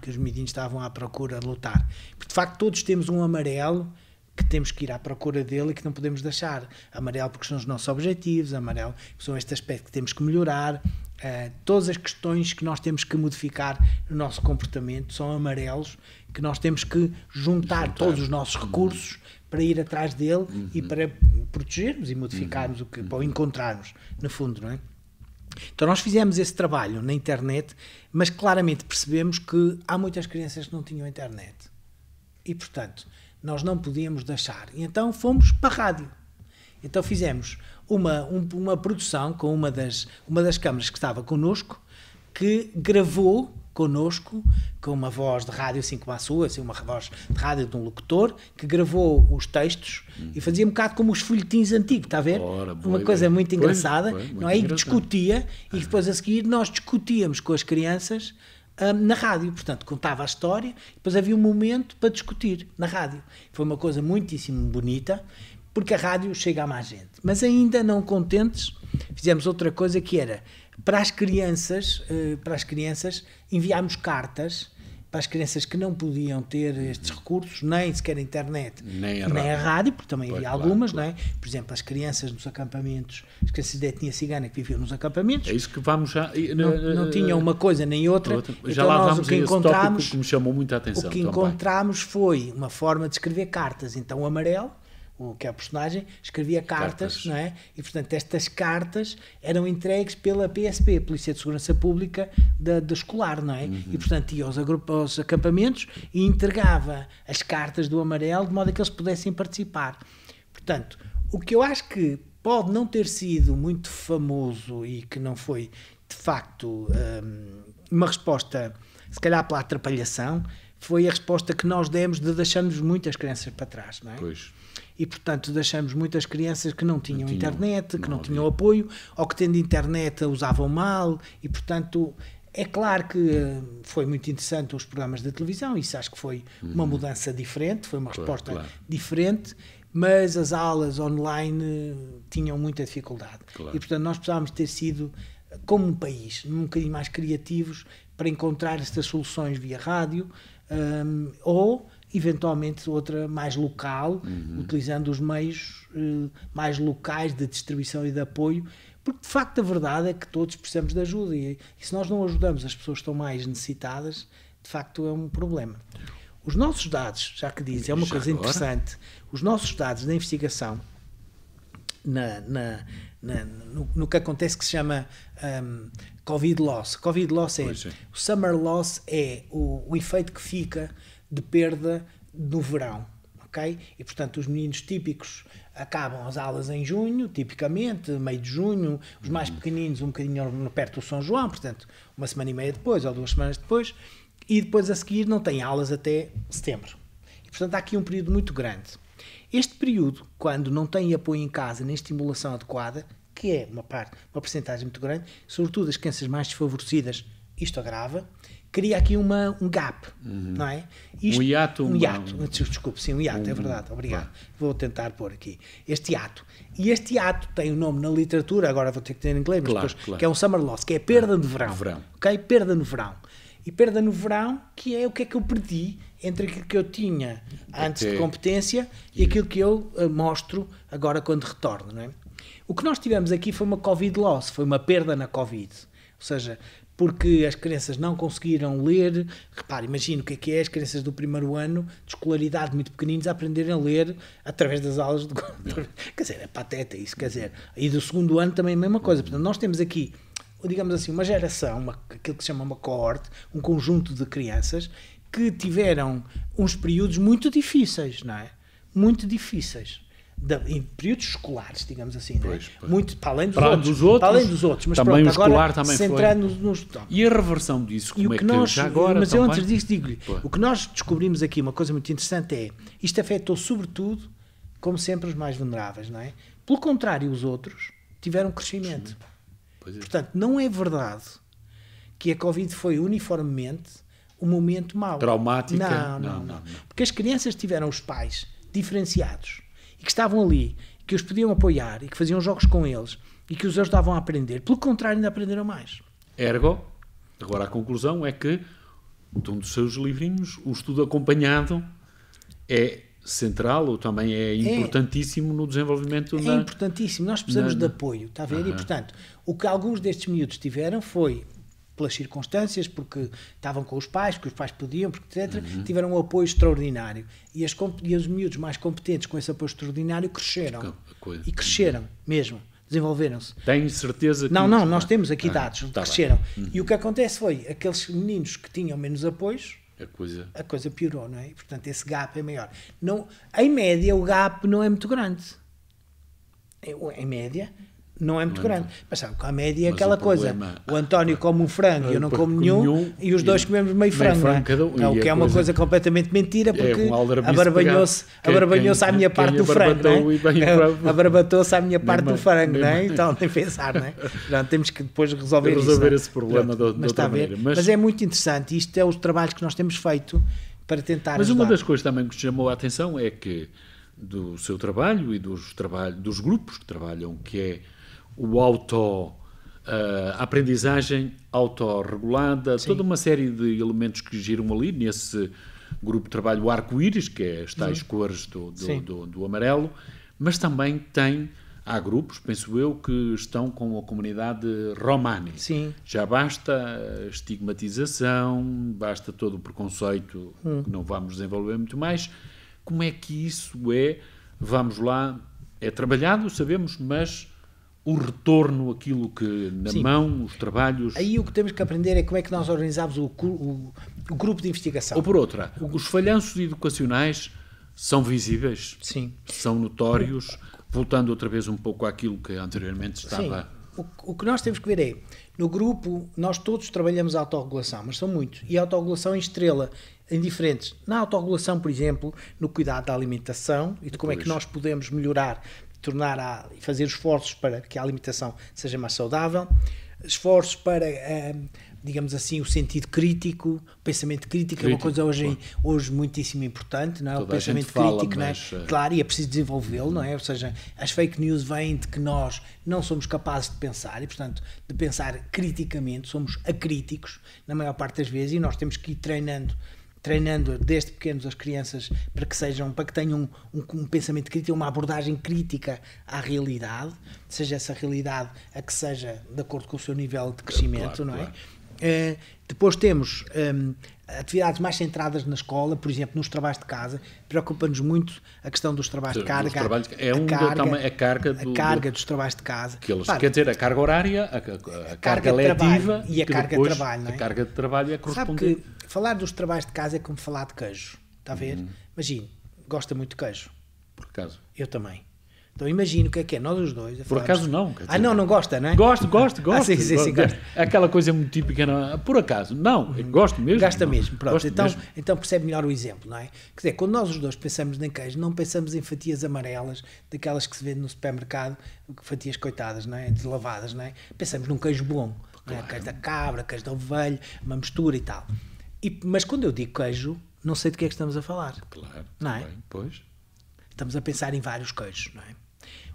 [SPEAKER 2] que os miudinhos estavam à procura de lutar. Porque, de facto, todos temos um amarelo que temos que ir à procura dele e que não podemos deixar. Amarelo porque são os nossos objetivos, amarelo porque são este aspecto que temos que melhorar. Todas as questões que nós temos que modificar no nosso comportamento são amarelos que nós temos que juntar todos os nossos recursos para ir atrás dele e para protegermos e modificarmos para o encontrarmos, no fundo, não é? Então nós fizemos esse trabalho na internet, mas claramente percebemos que há muitas crianças que não tinham internet. E, portanto, nós não podíamos deixar. E então fomos para a rádio. Então fizemos uma produção com uma das câmaras que estava connosco, que gravou connosco, com uma voz de rádio assim como a sua, assim, uma voz de rádio de um locutor, que gravou os textos e fazia um bocado como os folhetins antigos, está a ver? Uma coisa muito engraçada, não é? E discutia, e depois a seguir nós discutíamos com as crianças na rádio, portanto contava a história, depois havia um momento para discutir na rádio. Foi uma coisa muitíssimo bonita, porque a rádio chega a mais gente. Mas ainda não contentes, fizemos outra coisa que era, para as crianças enviámos cartas para as crianças que não podiam ter estes recursos, nem sequer a internet, nem a rádio, porque também havia algumas, não é? Por exemplo, as crianças nos acampamentos, as crianças de etnia cigana que viviam nos acampamentos.
[SPEAKER 1] É isso que vamos já...
[SPEAKER 2] Não tinham uma coisa nem outra.
[SPEAKER 1] Já lá vamos a esse tópico que me chamou muita atenção.
[SPEAKER 2] O que encontramos foi uma forma de escrever cartas. Então o amarelo, que é a personagem, escrevia cartas, não é? E, portanto, estas cartas eram entregues pela PSP, Polícia de Segurança Pública da escolar, não é? E, portanto, ia aos acampamentos e entregava as cartas do amarelo de modo a que eles pudessem participar. Portanto, o que eu acho que pode não ter sido muito famoso e que não foi, de facto, uma resposta, se calhar pela atrapalhação, foi a resposta que nós demos de deixarmos muitas crianças para trás, não é?
[SPEAKER 1] Pois.
[SPEAKER 2] E, portanto, deixamos muitas crianças que não tinham internet, que não tinham apoio, ou que tendo internet a usavam mal, e, portanto, é claro que foi muito interessante os programas da televisão, isso acho que foi uma mudança diferente, foi uma resposta diferente, mas as aulas online tinham muita dificuldade. E, portanto, nós precisávamos ter sido, como um país, um bocadinho mais criativos para encontrar estas soluções via rádio, ou eventualmente outra mais local, utilizando os meios mais locais de distribuição e de apoio, porque de facto a verdade é que todos precisamos de ajuda e se nós não ajudamos as pessoas que estão mais necessitadas, de facto é um problema. Os nossos dados, já que diz, é uma coisa interessante, os nossos dados da investigação no que acontece que se chama Covid loss. Covid loss o summer loss é o efeito que fica de perda no verão, ok? E portanto os meninos típicos acabam as aulas em junho, tipicamente, meio de junho, os mais pequeninos um bocadinho perto do São João, portanto uma semana e meia depois ou 2 semanas depois, e depois a seguir não têm aulas até setembro. E portanto há aqui um período muito grande. Este período, quando não tem apoio em casa nem estimulação adequada, que é uma percentagem muito grande, sobretudo as crianças mais desfavorecidas, isto agrava, cria aqui um gap, não é?
[SPEAKER 1] Um hiato.
[SPEAKER 2] Desculpe, sim, um hiato, é verdade, obrigado. Vou tentar pôr aqui. Este hiato. E este hiato tem um nome na literatura, agora vou ter que ter em inglês, mas depois, que é um summer loss, que é a perda no verão. Ok? Perda no verão. E perda no verão, que é o que é que eu perdi entre aquilo que eu tinha antes de competência e aquilo que eu mostro agora quando retorno, não é? O que nós tivemos aqui foi uma Covid loss, foi uma perda na Covid. Ou seja, porque as crianças não conseguiram ler. Repare, imagina o que é as crianças do primeiro ano de escolaridade muito pequeninos a aprenderem a ler através das aulas. Quer dizer, é pateta isso, quer dizer. E do segundo ano também a mesma coisa. Portanto, nós temos aqui, digamos assim, uma geração, aquilo que se chama uma cohorte, um conjunto de crianças que tiveram uns períodos muito difíceis, não é? Muito difíceis. Em períodos escolares, digamos assim, pois. Muito para além dos outros, mas
[SPEAKER 1] também
[SPEAKER 2] pronto,
[SPEAKER 1] o escolar
[SPEAKER 2] agora
[SPEAKER 1] também
[SPEAKER 2] centrando
[SPEAKER 1] foi.
[SPEAKER 2] Nos
[SPEAKER 1] E a reversão disso, como é que nós, já agora?
[SPEAKER 2] Mas eu antes disso digo-lhe, o que nós descobrimos aqui, uma coisa muito interessante é, isto afetou sobretudo, como sempre, os mais vulneráveis, não é? Pelo contrário, os outros tiveram crescimento. Portanto, não é verdade que a Covid foi uniformemente um momento mau.
[SPEAKER 1] Traumática?
[SPEAKER 2] Não. Porque as crianças tiveram os pais diferenciados e que estavam ali, que os podiam apoiar e que faziam jogos com eles e que os ajudavam a aprender. Pelo contrário, ainda aprenderam mais.
[SPEAKER 1] Ergo, agora a conclusão é que, um dos seus livrinhos, o estudo acompanhado é central ou também é importantíssimo no desenvolvimento. É
[SPEAKER 2] importantíssimo. Nós precisamos de apoio, está a ver? E, portanto, o que alguns destes miúdos tiveram foi pelas circunstâncias, porque estavam com os pais, porque os pais podiam, porque etc., tiveram um apoio extraordinário. E os miúdos mais competentes com esse apoio extraordinário cresceram. E cresceram mesmo. Desenvolveram-se.
[SPEAKER 1] Tenho certeza que...
[SPEAKER 2] Não, nós temos aqui dados. Cresceram. E o que acontece foi, aqueles meninos que tinham menos apoios, a coisa piorou, não é? E, portanto, esse gap é maior. Não, em média, o gap não é muito grande. Em média... Não é muito grande. Mas sabe, a média é aquela coisa. O António come um frango e eu não como nenhum, e os dois comemos meio frango. O que é uma coisa completamente mentira, porque abarbanhou-se à minha parte do frango. Abarbatou-se à minha parte do frango, não é? Então, nem pensar, não é? Já temos que depois resolver
[SPEAKER 1] esse problema de outra maneira.
[SPEAKER 2] Mas é muito interessante. Isto é os trabalhos que nós temos feito para tentar ajudar.
[SPEAKER 1] Mas uma das coisas também que nos chamou a atenção é que do seu trabalho e dos grupos que trabalham, que é a aprendizagem autorregulada, toda uma série de elementos que giram ali nesse grupo de trabalho, o arco-íris, que é as tais cores do amarelo, mas também há grupos, penso eu, que estão com a comunidade romani.
[SPEAKER 2] Sim.
[SPEAKER 1] Já basta a estigmatização, basta todo o preconceito, que não vamos desenvolver muito mais. Como é que isso vamos lá, é trabalhado, sabemos, mas o retorno, aquilo que na mão, os trabalhos...
[SPEAKER 2] Aí o que temos que aprender é como é que nós organizamos o grupo de investigação.
[SPEAKER 1] Ou por outra, os falhanços educacionais são visíveis?
[SPEAKER 2] Sim.
[SPEAKER 1] São notórios? Voltando outra vez um pouco àquilo que anteriormente estava...
[SPEAKER 2] Sim. O que nós temos que ver é, no grupo, nós todos trabalhamos a autorregulação, mas são muitos. E a autorregulação em estrela, em diferentes. Na autorregulação, por exemplo, no cuidado da alimentação e de como é que nós podemos melhorar, fazer esforços para que a alimentação seja mais saudável, esforços para, digamos assim, o sentido crítico, o pensamento crítico é uma coisa hoje muitíssimo importante, não é? O pensamento crítico, não é? Claro, e é preciso desenvolvê-lo, não é? Ou seja, as fake news vêm de que nós não somos capazes de pensar e, portanto, de pensar criticamente, somos acríticos na maior parte das vezes, e nós temos que ir treinando desde pequenos as crianças para que tenham um pensamento crítico, uma abordagem crítica à realidade, seja essa realidade a que seja de acordo com o seu nível de crescimento, não é? Depois temos atividades mais centradas na escola, por exemplo, nos trabalhos de casa. Preocupa-nos muito a questão dos trabalhos de carga.
[SPEAKER 1] A carga
[SPEAKER 2] dos trabalhos de casa.
[SPEAKER 1] Quer dizer, a carga horária, a carga letiva
[SPEAKER 2] e a carga de trabalho. Não é?
[SPEAKER 1] A carga de trabalho é correspondente.
[SPEAKER 2] Sabe que falar dos trabalhos de casa é como falar de queijo. Está a ver? Imagine, gosta muito de queijo.
[SPEAKER 1] Por acaso?
[SPEAKER 2] Eu também. Então imagino o que é, nós os dois.
[SPEAKER 1] Por acaso não.
[SPEAKER 2] Dizer, não gosta, não é?
[SPEAKER 1] Gosto.
[SPEAKER 2] Sim, gosto.
[SPEAKER 1] Aquela coisa muito típica, não, por acaso, não, gosto mesmo.
[SPEAKER 2] Gosta mesmo, pronto. Então percebe melhor o exemplo, não é? Quer dizer, quando nós os dois pensamos em queijo, não pensamos em fatias amarelas, daquelas que se vê no supermercado, fatias coitadas, não é? Deslavadas, não é? Pensamos num queijo bom, não é? Queijo da cabra, queijo da ovelha, uma mistura e tal. Mas quando eu digo queijo, não sei de que é que estamos a falar.
[SPEAKER 1] Claro,
[SPEAKER 2] não é?
[SPEAKER 1] Bem, pois.
[SPEAKER 2] Estamos a pensar em vários queijos, não é?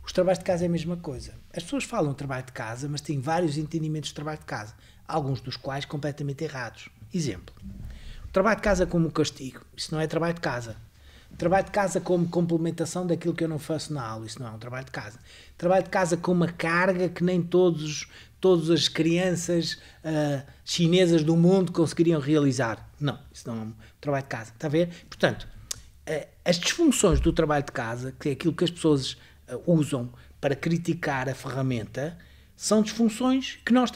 [SPEAKER 2] Os trabalhos de casa é a mesma coisa. As pessoas falam de trabalho de casa, mas têm vários entendimentos de trabalho de casa, alguns dos quais completamente errados. Exemplo, o trabalho de casa como um castigo, isso não é trabalho de casa. O trabalho de casa como complementação daquilo que eu não faço na aula, isso não é um trabalho de casa. O trabalho de casa como uma carga que nem todas as crianças chinesas do mundo conseguiriam realizar. Não, isso não é um trabalho de casa. Está a ver? Portanto, as disfunções do trabalho de casa, que é aquilo que as pessoas usam para criticar a ferramenta, são disfunções que nós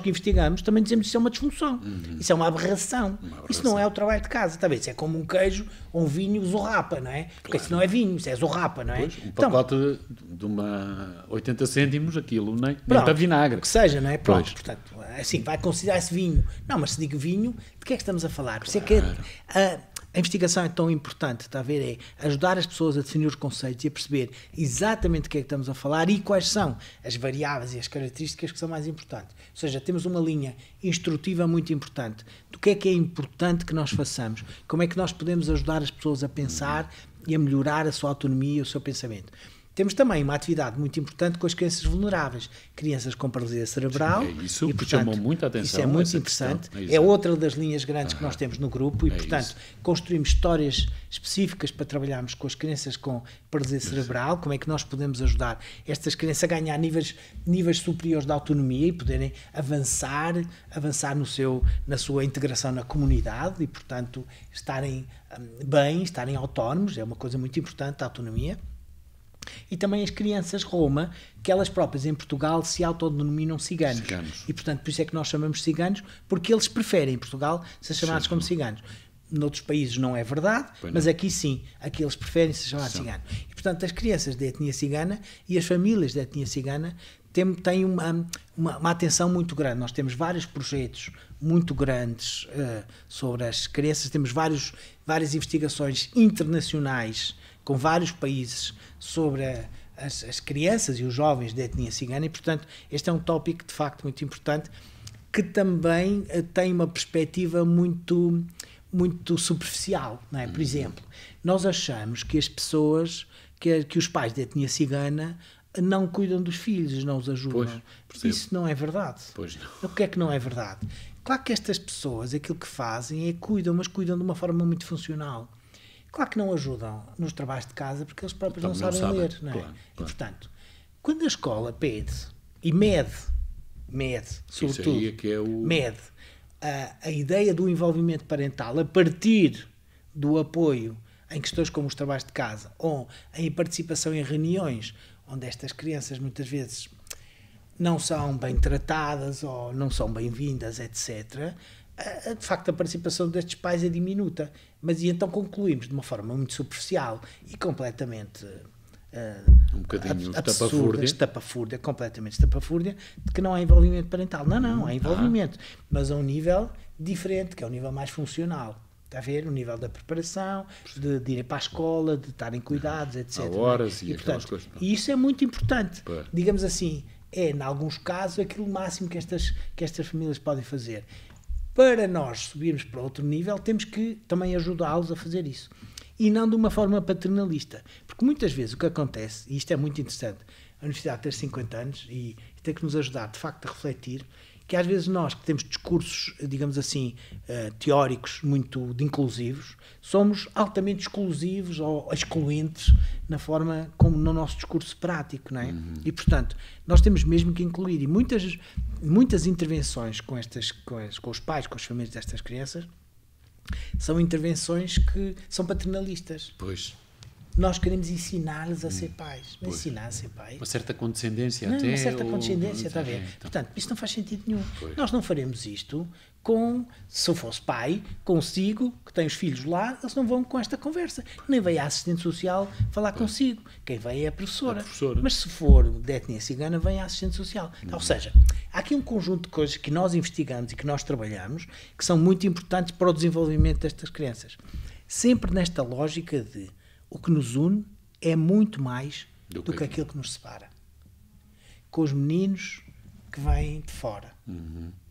[SPEAKER 2] que investigamos, também dizemos que isso é uma disfunção. Isso é uma aberração. Isso não é o trabalho de casa. Tá, isso é como um queijo ou um vinho zorrapa, não é? Porque isso não é vinho, isso é zorrapa, não é?
[SPEAKER 1] Pois, um pacote de uma 80 cêntimos, aquilo nem para vinagre.
[SPEAKER 2] Que seja, não é? Pronto, portanto, assim, vai considerar-se vinho. Não, mas se digo vinho, de que é que estamos a falar? Por isso é que a investigação é tão importante, está a ver? É ajudar as pessoas a definir os conceitos e a perceber exatamente o que é que estamos a falar e quais são as variáveis e as características que são mais importantes. Ou seja, temos uma linha instrutiva muito importante do que é importante que nós façamos, como é que nós podemos ajudar as pessoas a pensar e a melhorar a sua autonomia e o seu pensamento. Temos também uma atividade muito importante com as crianças vulneráveis, crianças com paralisia cerebral.
[SPEAKER 1] Sim, isso e, portanto, chamou muita atenção.
[SPEAKER 2] Isso é muito interessante. É outra das linhas grandes que nós temos no grupo e, portanto, construímos histórias específicas para trabalharmos com as crianças com paralisia cerebral, como é que nós podemos ajudar estas crianças a ganhar níveis superiores de autonomia e poderem avançar na sua integração na comunidade e, portanto, estarem bem, estarem autónomos, é uma coisa muito importante, a autonomia. E também as crianças Roma, que elas próprias em Portugal se autodenominam ciganos. E, portanto, por isso é que nós chamamos ciganos, porque eles preferem em Portugal ser chamados como ciganos. Noutros países não é verdade, mas aqui sim, aqui eles preferem ser chamados ciganos. E, portanto, as crianças da etnia cigana e as famílias da etnia cigana têm uma atenção muito grande. Nós temos vários projetos muito grandes sobre as crianças, temos várias investigações internacionais com vários países sobre as crianças e os jovens da etnia cigana e, portanto, este é um tópico de facto muito importante que também tem uma perspectiva muito superficial, não é? Por exemplo, nós achamos que as pessoas, que os pais da etnia cigana não cuidam dos filhos, não os ajudam. Isso não é verdade.
[SPEAKER 1] Pois não.
[SPEAKER 2] O que é que não é verdade? Claro que estas pessoas, aquilo que fazem é cuidam, mas cuidam de uma forma muito funcional. Claro que não ajudam nos trabalhos de casa porque eles próprios não sabem ler, não é? Claro. E, portanto, quando a escola pede e mede, sobretudo, mede a ideia do envolvimento parental a partir do apoio em questões como os trabalhos de casa ou em participação em reuniões onde estas crianças muitas vezes não são bem tratadas ou não são bem-vindas, etc., de facto a participação destes pais é diminuta. Mas e então concluímos de uma forma muito superficial e completamente
[SPEAKER 1] um bocadinho
[SPEAKER 2] estapafúrdia, completamente estapafúrdia, de que não há envolvimento parental. Não, há envolvimento, mas a um nível diferente, que é o nível mais funcional. Está a ver? O nível da preparação, de irem para a escola, de estarem cuidados, etc.
[SPEAKER 1] Há horas e aquelas coisas.
[SPEAKER 2] E isso é muito importante. Digamos assim, em alguns casos, aquilo máximo que estas famílias podem fazer. Para nós subirmos para outro nível, temos que também ajudá-los a fazer isso. E não de uma forma paternalista. Porque muitas vezes o que acontece, e isto é muito interessante, a universidade ter 50 anos e tem que nos ajudar, de facto, a refletir que às vezes nós, que temos discursos, digamos assim, teóricos muito inclusivos, somos altamente exclusivos ou excluentes na forma como no nosso discurso prático, não é? E, portanto, nós temos mesmo que incluir, e muitas intervenções com os pais, com as famílias destas crianças, são intervenções que são paternalistas.
[SPEAKER 1] Pois.
[SPEAKER 2] Nós queremos ensinar-lhes a ser pais. Mas ensinar a ser pai...
[SPEAKER 1] Uma certa condescendência
[SPEAKER 2] não,
[SPEAKER 1] até.
[SPEAKER 2] Uma certa condescendência, está a ver? Então. Portanto, isso não faz sentido nenhum. Pois. Nós não faremos isto se eu fosse pai, consigo, que tem os filhos lá, eles não vão com esta conversa. Nem vem a assistente social falar consigo. Quem vem é a professora. Mas se for de etnia cigana, vem a assistente social. Ou seja, há aqui um conjunto de coisas que nós investigamos e que nós trabalhamos que são muito importantes para o desenvolvimento destas crianças. Sempre nesta lógica de o que nos une é muito mais do que aquilo que nos separa. Com os meninos que vêm de fora.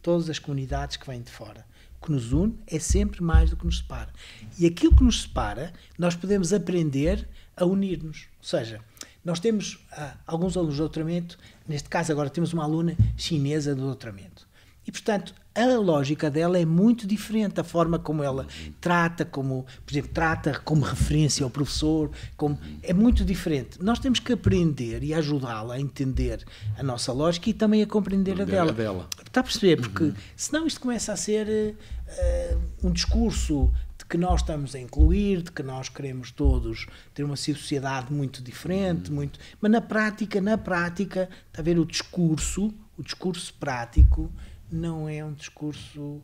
[SPEAKER 2] Todas as comunidades que vêm de fora. O que nos une é sempre mais do que nos separa. E aquilo que nos separa, nós podemos aprender a unir-nos. Ou seja, nós temos alguns alunos de doutoramento, neste caso agora temos uma aluna chinesa de doutoramento. E, portanto, a lógica dela é muito diferente, a forma como ela trata, por exemplo, trata como referência ao professor, é muito diferente. Nós temos que aprender e ajudá-la a entender a nossa lógica e também a compreender a dela. Está a perceber? Porque senão isto começa a ser um discurso de que nós estamos a incluir, de que nós queremos todos ter uma sociedade muito diferente, mas na prática, está a ver, o discurso prático não é um discurso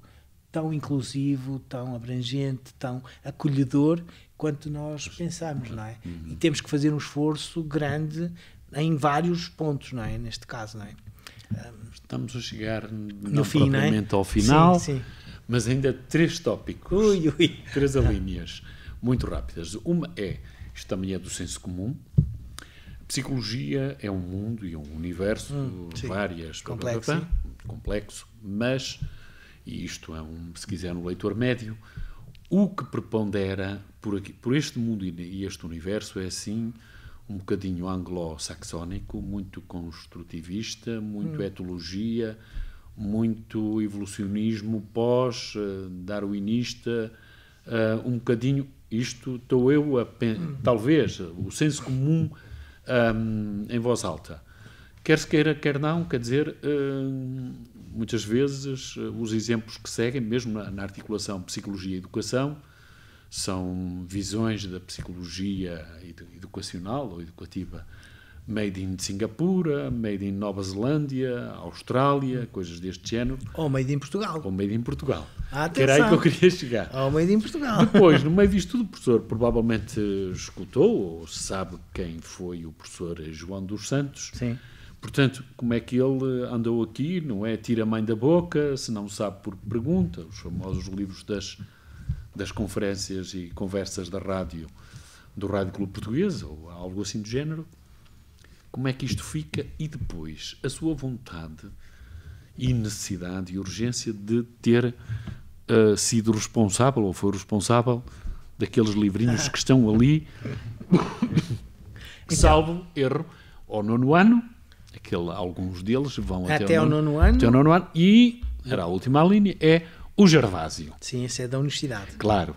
[SPEAKER 2] tão inclusivo, tão abrangente, tão acolhedor quanto nós pensamos, não é? E temos que fazer um esforço grande em vários pontos, não é? Neste caso, não é?
[SPEAKER 1] Estamos a chegar não propriamente ao final, sim. Mas ainda 3 tópicos, 3 alíneas muito rápidas. Uma isto também é do senso comum. Psicologia é um mundo e um universo, várias, complexo, mas, e isto é se quiser, um leitor médio, o que prepondera por este mundo e este universo é, assim, um bocadinho anglo-saxónico, muito construtivista, muito etologia, muito evolucionismo pós-darwinista, um bocadinho, isto estou eu a talvez, o senso comum em voz alta. Quer se queira, quer não, quer dizer, muitas vezes os exemplos que seguem, mesmo na articulação psicologia e educação, são visões da psicologia educacional ou educativa made in Singapura, made in Nova Zelândia, Austrália, coisas deste género.
[SPEAKER 2] Ou made in Portugal.
[SPEAKER 1] Que era aí que eu queria chegar.
[SPEAKER 2] Ou made in Portugal.
[SPEAKER 1] Depois, no meio disto tudo, o professor provavelmente escutou ou sabe quem foi o professor João dos Santos.
[SPEAKER 2] Sim.
[SPEAKER 1] Portanto, como é que ele andou aqui, não é? Tira a mãe da boca, se não sabe por pergunta, os famosos livros das conferências e conversas da rádio, do Rádio Clube Português, ou algo assim do género. Como é que isto fica? E depois, a sua vontade e necessidade e urgência de ter sido responsável, ou foi responsável, daqueles livrinhos que estão ali, salvo erro, ao 9º ano. Alguns deles vão até ao 9º ano. E era a última linha, é o Gervásio.
[SPEAKER 2] Sim, esse é da universidade.
[SPEAKER 1] Claro.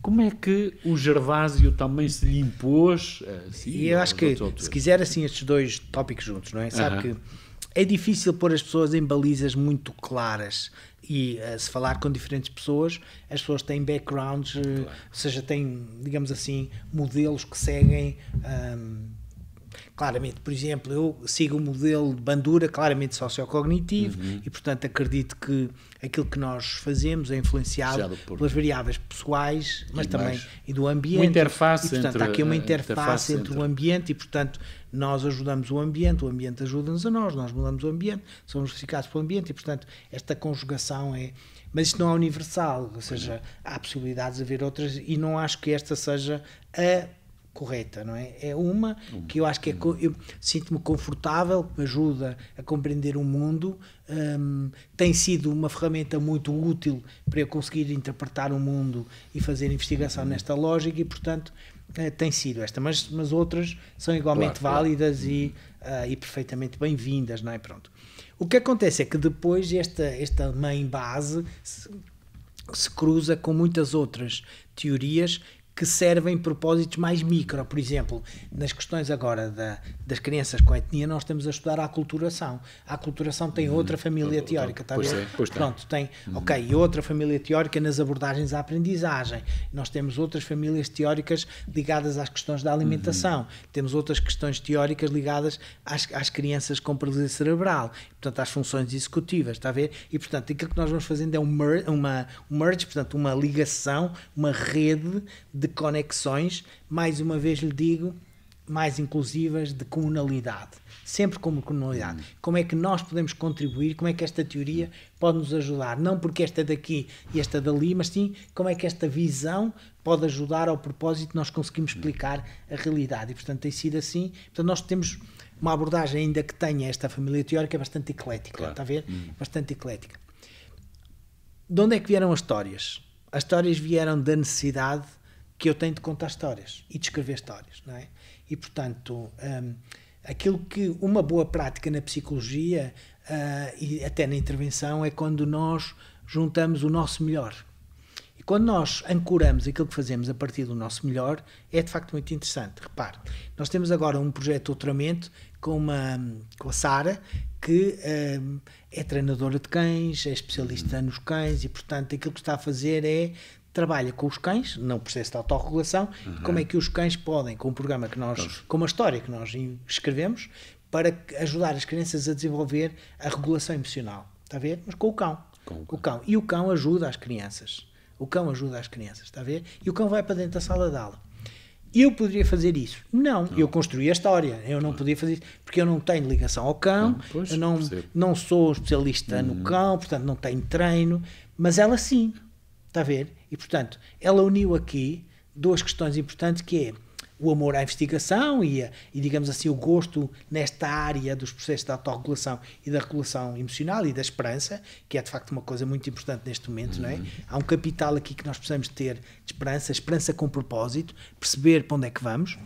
[SPEAKER 1] Como é que o Gervásio também se lhe impôs? Assim,
[SPEAKER 2] e eu acho que, se quiser, assim, estes 2 tópicos juntos, não é? Sabe que é difícil pôr as pessoas em balizas muito claras e se falar com diferentes pessoas, as pessoas têm backgrounds, ou seja, têm, digamos assim, modelos que seguem... claramente, por exemplo, eu sigo o modelo de Bandura, claramente sociocognitivo, e, portanto, acredito que aquilo que nós fazemos é influenciado pelas variáveis pessoais, mas também e do ambiente.
[SPEAKER 1] Uma interface,
[SPEAKER 2] e, portanto, há aqui uma interface entre o ambiente e, portanto, nós ajudamos o ambiente ajuda-nos a nós mudamos o ambiente, somos eficazes pelo ambiente e, portanto, esta conjugação é... Mas isto não é universal, ou seja, há possibilidades de haver outras e não acho que esta seja a correta, não é? É uma que eu acho que eu sinto-me confortável, me ajuda a compreender o mundo, tem sido uma ferramenta muito útil para eu conseguir interpretar o mundo e fazer investigação nesta lógica e, portanto, tem sido esta, mas outras são igualmente válidas e perfeitamente bem-vindas, não é? Pronto. O que acontece é que depois esta main base se cruza com muitas outras teorias que servem propósitos mais micro. Por exemplo, nas questões agora das crianças com etnia, nós estamos a estudar a aculturação. A aculturação tem outra família teórica, está a ver? Pronto, tem, e outra família teórica nas abordagens à aprendizagem. Nós temos outras famílias teóricas ligadas às questões da alimentação. Temos outras questões teóricas ligadas às crianças com paralisia cerebral, portanto, às funções executivas, está a ver? E, portanto, aquilo que nós vamos fazendo é uma merge, portanto, uma ligação, uma rede de conexões, mais uma vez lhe digo, mais inclusivas, de comunalidade, sempre como comunalidade. Como é que nós podemos contribuir, como é que esta teoria pode nos ajudar, não porque esta daqui e esta dali, mas sim como é que esta visão pode ajudar ao propósito de nós conseguimos explicar a realidade. E, portanto, tem sido assim. Portanto, nós temos uma abordagem, ainda que tenha esta família teórica, bastante eclética, está a ver? Bastante eclética. De onde é que vieram as histórias? As histórias vieram da necessidade que eu tenho de contar histórias e de escrever histórias, não é? E, portanto, aquilo que uma boa prática na psicologia e até na intervenção é quando nós juntamos o nosso melhor. E quando nós ancoramos aquilo que fazemos a partir do nosso melhor, é de facto muito interessante. Repare, nós temos agora um projeto de doutoramento com a Sara, que é treinadora de cães, é especialista nos cães e, portanto, aquilo que está a fazer trabalha com os cães, no processo de autorregulação, como é que os cães podem, com o programa que nós, com uma história que nós escrevemos, para ajudar as crianças a desenvolver a regulação emocional. Está a ver? Mas com o cão. Com o cão. E o cão ajuda as crianças. O cão ajuda as crianças, está a ver? E o cão vai para dentro da sala de aula. Eu poderia fazer isso? Não. Eu construí a história. Eu não podia fazer isso, porque eu não tenho ligação ao cão, eu não sou especialista no cão, portanto não tenho treino, mas ela sim. Está a ver? E, portanto, ela uniu aqui duas questões importantes, que é o amor à investigação e digamos assim, o gosto nesta área dos processos de autorregulação e da regulação emocional e da esperança, que é, de facto, uma coisa muito importante neste momento, não é? Há um capital aqui que nós precisamos ter de esperança com propósito, perceber para onde é que vamos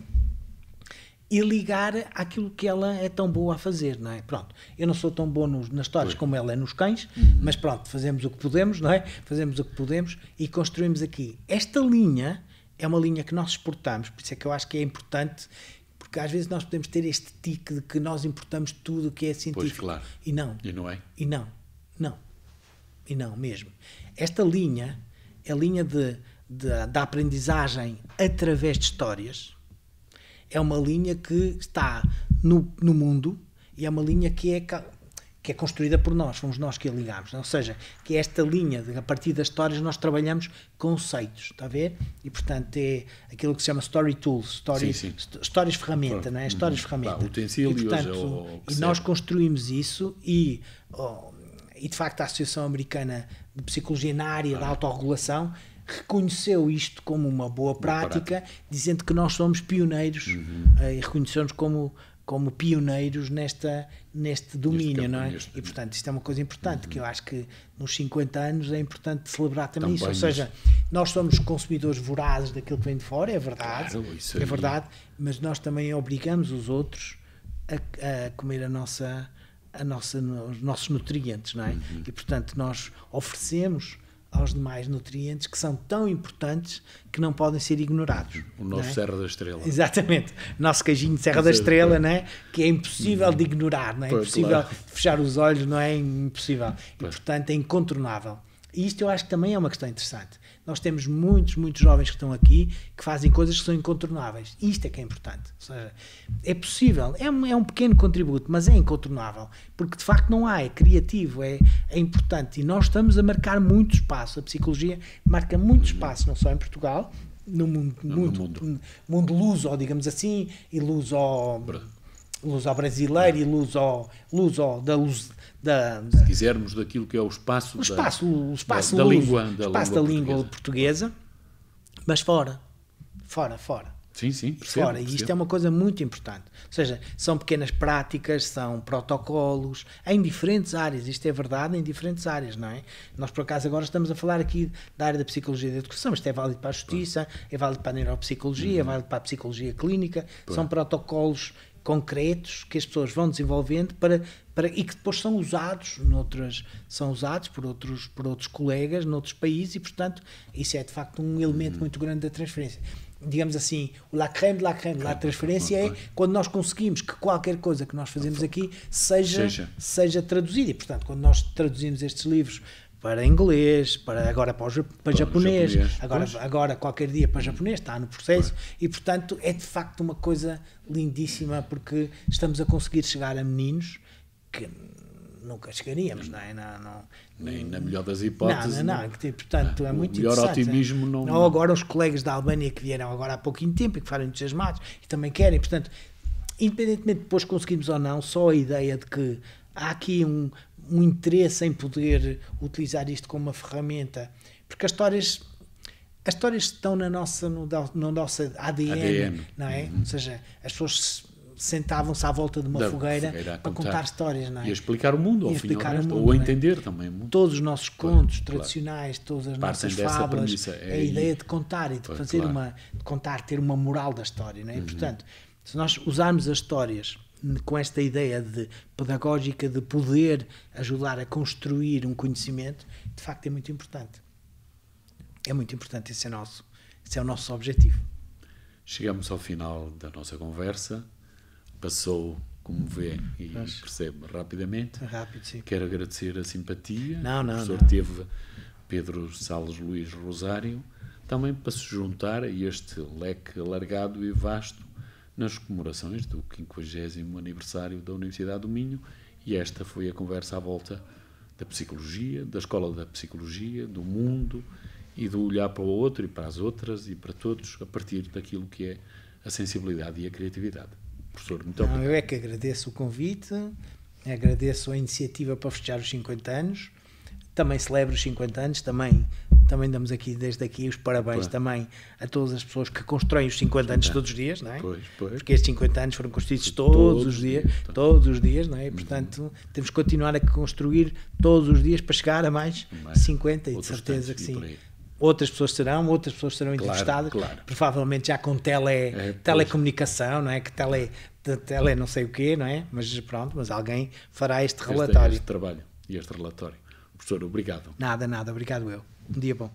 [SPEAKER 2] e ligar àquilo que ela é tão boa a fazer, não é? Pronto, eu não sou tão bom nas histórias como ela é nos cães, mas pronto, fazemos o que podemos, não é? Fazemos o que podemos e construímos aqui. Esta linha é uma linha que nós exportamos, por isso é que eu acho que é importante, porque às vezes nós podemos ter este tique de que nós importamos tudo o que é científico.
[SPEAKER 1] Pois, claro.
[SPEAKER 2] E não.
[SPEAKER 1] E não é?
[SPEAKER 2] E não. E não mesmo. Esta linha é a linha da aprendizagem através de histórias. É uma linha que está no mundo e é uma linha que é construída por nós, fomos nós que a ligamos. Ou seja, que é esta linha, a partir das histórias nós trabalhamos conceitos, está a ver? E, portanto, é aquilo que se chama story tools, histórias ferramenta, não é? Histórias ferramenta.
[SPEAKER 1] Utensílios,
[SPEAKER 2] e, portanto, nós construímos isso e, de facto, a Associação Americana de Psicologia na área da autorregulação reconheceu isto como uma boa prática, dizendo que nós somos pioneiros e reconhecemos como pioneiros neste domínio, não é? E, portanto, isto é uma coisa importante, que eu acho que nos 50 anos é importante celebrar também isso. Ou seja, nós somos consumidores vorazes daquilo que vem de fora, é verdade, é verdade, mas nós também obrigamos os outros a comer os nossos nutrientes, não é? E, portanto, nós oferecemos aos demais nutrientes que são tão importantes que não podem ser ignorados.
[SPEAKER 1] O nosso Serra da Estrela.
[SPEAKER 2] Exatamente. O nosso queijinho de Serra da Estrela, não é? Que é impossível de ignorar, não é? Impossível de fechar os olhos, não é? Impossível. E, portanto, é incontornável. E isto eu acho que também é uma questão interessante. Nós temos muitos jovens que estão aqui que fazem coisas que são incontornáveis. Isto é que é importante. Ou seja, é possível, é um pequeno contributo, mas é incontornável. Porque de facto não há, é criativo, é importante. E nós estamos a marcar muito espaço. A psicologia marca muito espaço, não só em Portugal, no mundo luso, digamos assim, e luso brasileiro e luso
[SPEAKER 1] se quisermos, daquilo que é o espaço da língua
[SPEAKER 2] portuguesa, mas fora.
[SPEAKER 1] Sim, percebo,
[SPEAKER 2] fora. E isto é uma coisa muito importante. Ou seja, são pequenas práticas, são protocolos, em diferentes áreas. Isto é verdade, em diferentes áreas, não é? Nós, por acaso, agora estamos a falar aqui da área da psicologia e da educação, mas isto é válido para a justiça, é válido para a neuropsicologia, é válido para a psicologia clínica. São protocolos concretos que as pessoas vão desenvolvendo e que depois são usados por outros colegas noutros países, e portanto isso é de facto um elemento muito grande da transferência. Digamos assim, o la crème de la crème da transferência é quando nós conseguimos que qualquer coisa que nós fazemos aqui seja traduzida, e portanto quando nós traduzimos estes livros para inglês, agora para japonês, agora qualquer dia para japonês, está no processo, e portanto é de facto uma coisa lindíssima, porque estamos a conseguir chegar a meninos que nunca chegaríamos, não é?
[SPEAKER 1] Nem na melhor das hipóteses.
[SPEAKER 2] Portanto, é muito
[SPEAKER 1] melhor
[SPEAKER 2] interessante.
[SPEAKER 1] Otimismo não...
[SPEAKER 2] Ou agora os colegas da Albânia que vieram agora há pouquinho tempo e que ficaram entusiasmados e também querem, portanto, independentemente de depois conseguirmos ou não, só a ideia de que há aqui um interesse em poder utilizar isto como uma ferramenta, porque as histórias estão no nosso ADN, não é? Ou seja, as pessoas sentavam-se à volta de uma fogueira para contar histórias, não é?
[SPEAKER 1] E a explicar o mundo, ao fim ou a entender também o mundo.
[SPEAKER 2] Todos os nossos contos tradicionais, todas as nossas fábulas, a ideia de contar e de fazer de contar, ter uma moral da história, não é? Portanto, se nós usarmos as histórias com esta ideia de pedagógica, de poder ajudar a construir um conhecimento, de facto é muito importante. É muito importante, esse é o nosso objetivo.
[SPEAKER 1] Chegamos ao final da nossa conversa. Passou, como vê e percebe, rapidamente.
[SPEAKER 2] Rápido, sim.
[SPEAKER 1] Quero agradecer a simpatia.
[SPEAKER 2] O
[SPEAKER 1] professor teve Pedro Salles Luís Rosário, também para se juntar a este leque alargado e vasto nas comemorações do 50º aniversário da Universidade do Minho, e esta foi a conversa à volta da psicologia, da escola da psicologia, do mundo e do olhar para o outro e para as outras e para todos a partir daquilo que é a sensibilidade e a criatividade. Professor, muito obrigado.
[SPEAKER 2] Eu é que agradeço o convite, agradeço a iniciativa para festejar os 50 anos, também celebro os 50 anos, também damos aqui, desde aqui, os parabéns também a todas as pessoas que constroem os 50 anos todos os dias, não é? Porque estes 50 anos foram construídos todos os dias, não é? Portanto, temos que continuar a construir todos os dias para chegar a mais 50, e de certeza que sim. Outras pessoas serão entrevistadas, provavelmente já com telecomunicação, não é? Que tele não sei o quê, não é? Mas pronto, mas alguém fará este relatório.
[SPEAKER 1] Este trabalho e este relatório. Professor, obrigado.
[SPEAKER 2] Nada, obrigado eu. Um dia bom.